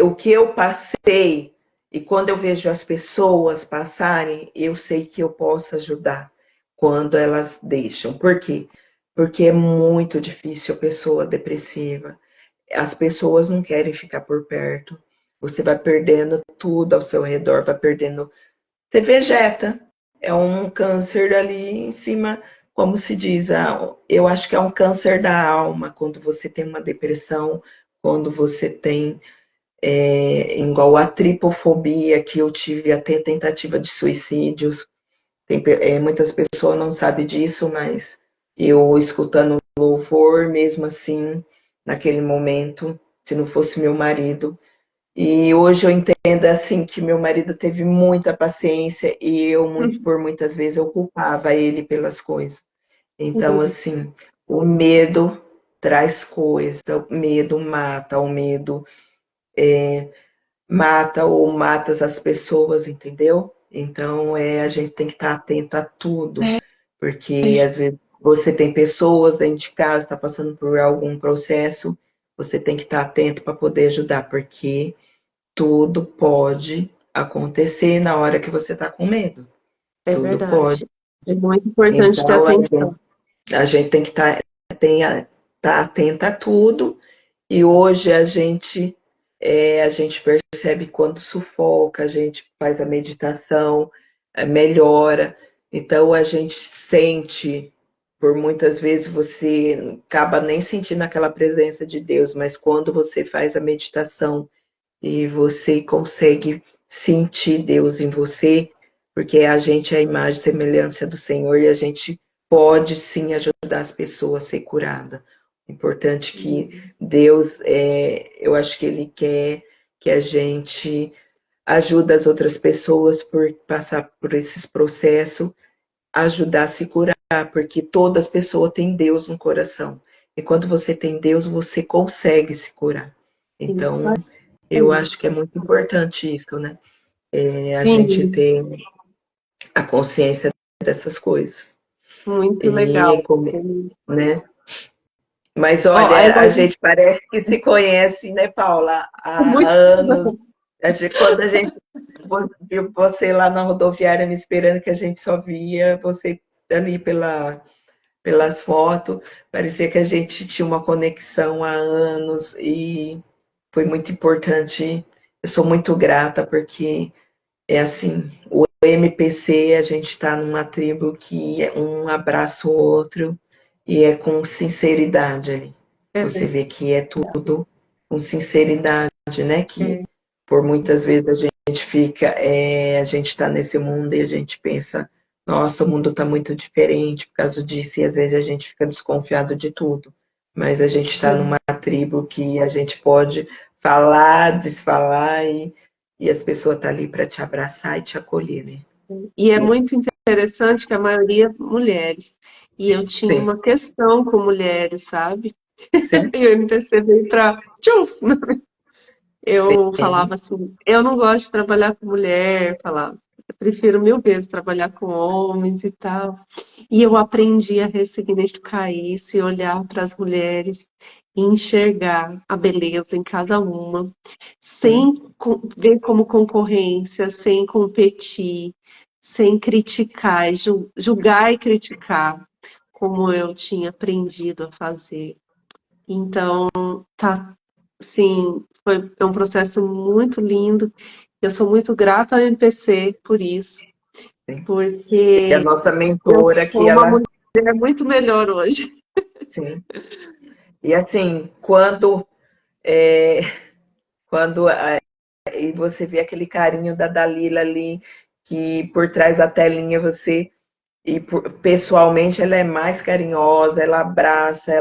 o que eu passei, e quando eu vejo as pessoas passarem, eu sei que eu posso ajudar quando elas deixam. Por quê? Porque é muito difícil a pessoa depressiva. As pessoas não querem ficar por perto. Você vai perdendo tudo ao seu redor, vai perdendo. Você vegeta. É um câncer ali em cima, como se diz, eu acho que é um câncer da alma quando você tem uma depressão, quando você tem igual a tripofobia, que eu tive até tentativa de suicídios. Muitas pessoas não sabem disso, mas eu escutando louvor, mesmo assim, naquele momento, se não fosse meu marido. E hoje eu entendo assim que meu marido teve muita paciência e eu, por muitas vezes, eu culpava ele pelas coisas. Então, assim, o medo traz coisa, o medo mata, o medo mata ou mata as pessoas, entendeu? Então, a gente tem que estar atento a tudo, porque às vezes você tem pessoas dentro de casa, está passando por algum processo, você tem que estar atento para poder ajudar, porque tudo pode acontecer na hora que você está com medo. É Tudo pode. verdade. É muito importante ter Então, atenção. a gente tem que tá atenta a tudo. E hoje a gente percebe quando sufoca, a gente faz a meditação, melhora. Então a gente sente, por muitas vezes você acaba nem sentindo aquela presença de Deus, mas quando você faz a meditação e você consegue sentir Deus em você, porque a gente é a imagem e semelhança do Senhor e a gente pode sim ajudar as pessoas a ser curada. Importante que Deus, eu acho que Ele quer que a gente ajude as outras pessoas por passar por esses processos, ajudar a se curar, porque todas as pessoas têm Deus no coração. E quando você tem Deus, você consegue se curar. Então, eu acho que é muito importante isso, né? A gente Sim, ter a consciência dessas coisas. muito legal. E como, né? Mas Ó, a olha, a Heloísa, gente parece que se conhece, né, Paula? Há muito. anos. Quando a gente viu você lá na rodoviária me esperando, que a gente só via você ali pelas fotos, parecia que a gente tinha uma conexão há anos e foi muito importante. Eu sou muito grata porque é assim, o MPC, a gente está numa tribo que um abraça o outro e é com sinceridade ali. É, Você vê que é tudo com sinceridade, né? Que é, por muitas vezes a gente está nesse mundo e a gente pensa, nossa, o mundo está muito diferente por causa disso, e às vezes a gente fica desconfiado de tudo. Mas a gente está numa tribo que a gente pode falar, desfalar e as pessoas estão ali para te abraçar e te acolher, né? e é muito interessante que a maioria mulheres. E eu tinha Sim, uma questão com mulheres, sabe? sim, E o NPC veio pra. Tchum! Eu sim, falava assim, eu não gosto de trabalhar com mulher, falava. Eu prefiro mil vezes trabalhar com homens e tal. E eu aprendi a ressignificar isso e olhar para as mulheres e enxergar a beleza em cada uma, sim, sem ver como concorrência, sem competir, sem criticar, julgar e criticar, como eu tinha aprendido a fazer. Então, tá, sim, é um processo muito lindo. Eu sou muito grata ao MPC por isso, sim. E a porque nossa eu mentora sou que uma ela, mulher muito melhor hoje. sim. E assim, é, quando e você vê aquele carinho da Dalila ali, que por trás da telinha pessoalmente ela é mais carinhosa, ela abraça,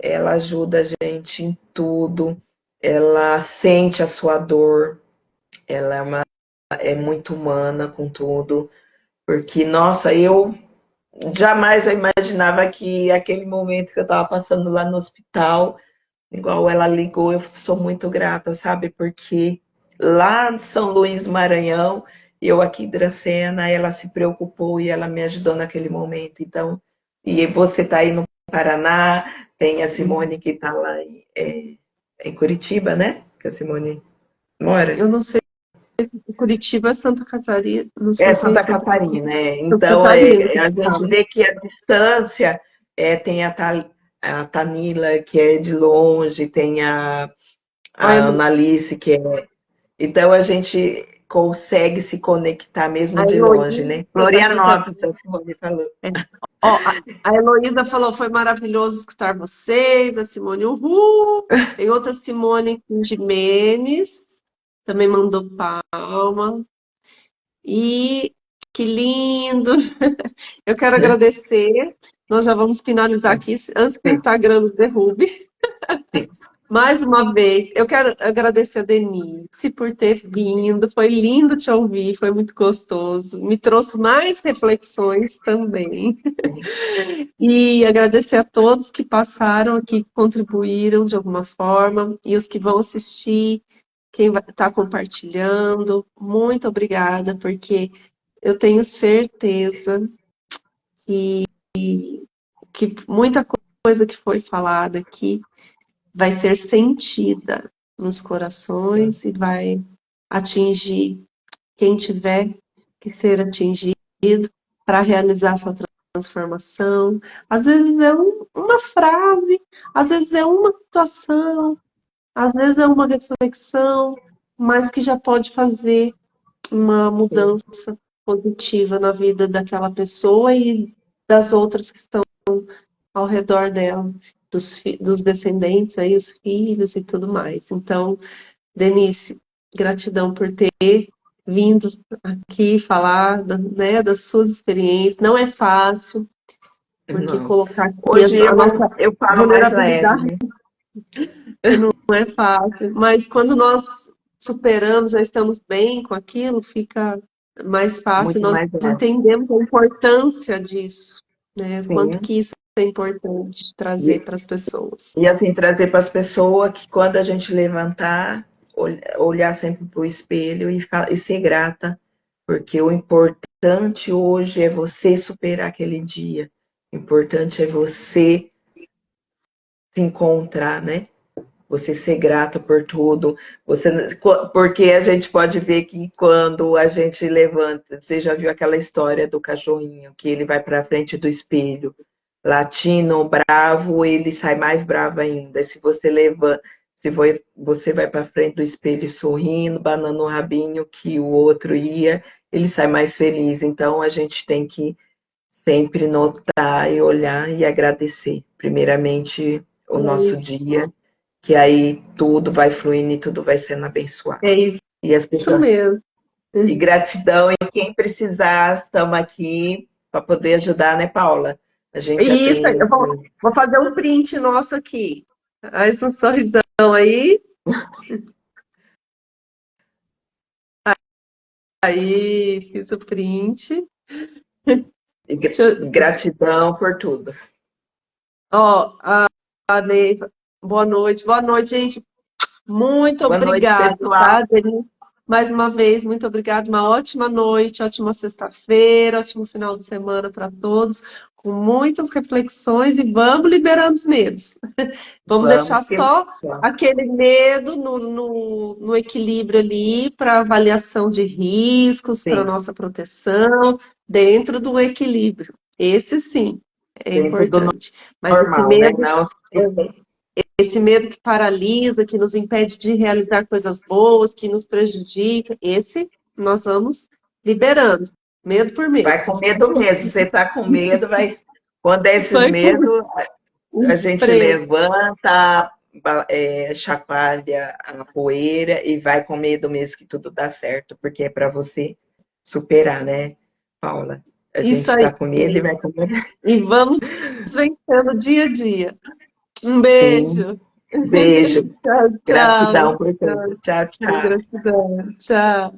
ela ajuda a gente em tudo, ela sente a sua dor, ela é muito humana com tudo, porque, nossa, eu jamais eu imaginava que aquele momento que eu estava passando lá no hospital, igual ela ligou, eu sou muito grata, sabe? Porque lá em São Luís do Maranhão, eu aqui em Dracena, ela se preocupou e ela me ajudou naquele momento. Então, e você está aí no Paraná, tem a Simone que está lá em Curitiba, né? Que a Simone mora. Eu não sei se Curitiba é Santa Catarina, não sei É se é em Santa Santa Catarina. Catarina, é. Santa Então, Catarina que a você gente fala. vê que a distância tem a Tanila, que é de longe, tem Ah, a Annalise, que é. Então, a gente consegue se conectar mesmo a de longe, Heloísa né? daqui Florianópolis, também. a Simone falou. É. Ó, a Heloísa falou, foi maravilhoso escutar vocês, a Simone, uhul! Tem outra Simone Jimenez, também mandou palma. E Que lindo! Eu quero agradecer. Nós já vamos finalizar aqui, antes que o Sim, Instagram nos derrube. sim. Mais uma vez, eu quero agradecer a Denise por ter vindo. Foi lindo te ouvir, foi muito gostoso. Me trouxe mais reflexões também. E agradecer a todos que passaram aqui, que contribuíram de alguma forma, e os que vão assistir, quem vai estar compartilhando. Muito obrigada, porque eu tenho certeza que muita coisa que foi falada aqui vai ser sentida nos corações e vai atingir quem tiver que ser atingido para realizar sua transformação. Às vezes é uma frase, às vezes é uma situação, às vezes é uma reflexão, mas que já pode fazer uma mudança positiva na vida daquela pessoa e das outras que estão ao redor dela, dos descendentes, aí, os filhos e tudo mais. Então, Denise, gratidão por ter vindo aqui falar, né, das suas experiências. Não é fácil, porque Não. colocar aqui Hoje a nossa eu falo mais leve, vulnerabilidade né? não é fácil, mas quando nós superamos, já estamos bem com aquilo, fica mais fácil. Muito Nós mais leve. entendemos a importância disso, né? Quanto Sim. que isso é importante trazer E, para as pessoas. e assim, trazer para as pessoas que quando a gente levantar, olhar sempre para o espelho e ser grata, porque o importante hoje é você superar aquele dia. O importante é você se encontrar, né? Você ser grato por tudo. Porque a gente pode ver que quando a gente levanta, você já viu aquela história do cachorrinho, que ele vai para frente do espelho, latindo, bravo, ele sai mais bravo ainda. Se você levanta, você vai para frente do espelho sorrindo, banando o rabinho que o outro ia, ele sai mais feliz. Então a gente tem que sempre notar e olhar e agradecer, primeiramente, o nosso dia, que aí tudo vai fluindo e tudo vai sendo abençoado. É isso E as pessoas, mesmo. e gratidão, e quem precisar, estamos aqui para poder ajudar, né, Paula? A gente Isso, atende. eu vou fazer um print nosso aqui. Faz um sorrisão aí. Aí, fiz o print. Gratidão por tudo. Ó, a Neiva, boa noite. Boa noite, gente. Muito Boa noite, obrigado, pessoal. tá, Denise? Mais uma vez, muito obrigada. Uma ótima noite, ótima sexta-feira, ótimo final de semana para todos, com muitas reflexões e vamos liberando os medos. Vamos deixar Vamos que só vamos. aquele medo no equilíbrio ali para avaliação de riscos, para Sim, nossa proteção, dentro do equilíbrio. Esse sim é dentro do importante. Mas normal, né? Não, esse medo que paralisa, que nos impede de realizar coisas boas, que nos prejudica, esse nós vamos liberando, medo por medo. vai com medo mesmo. Você está com medo, vai. Quando é esses Foi com medos, a gente freio. levanta, chacoalha a poeira e vai com medo mesmo que tudo dá certo, porque é para você superar, né, Paula? A gente Isso aí. está com medo e vai com medo. E vamos vencendo dia a dia. Um Sim, beijo. beijo. Tchau, tchau. Gratidão por tudo. Tchau, Tchau, tchau. gratidão. Tchau.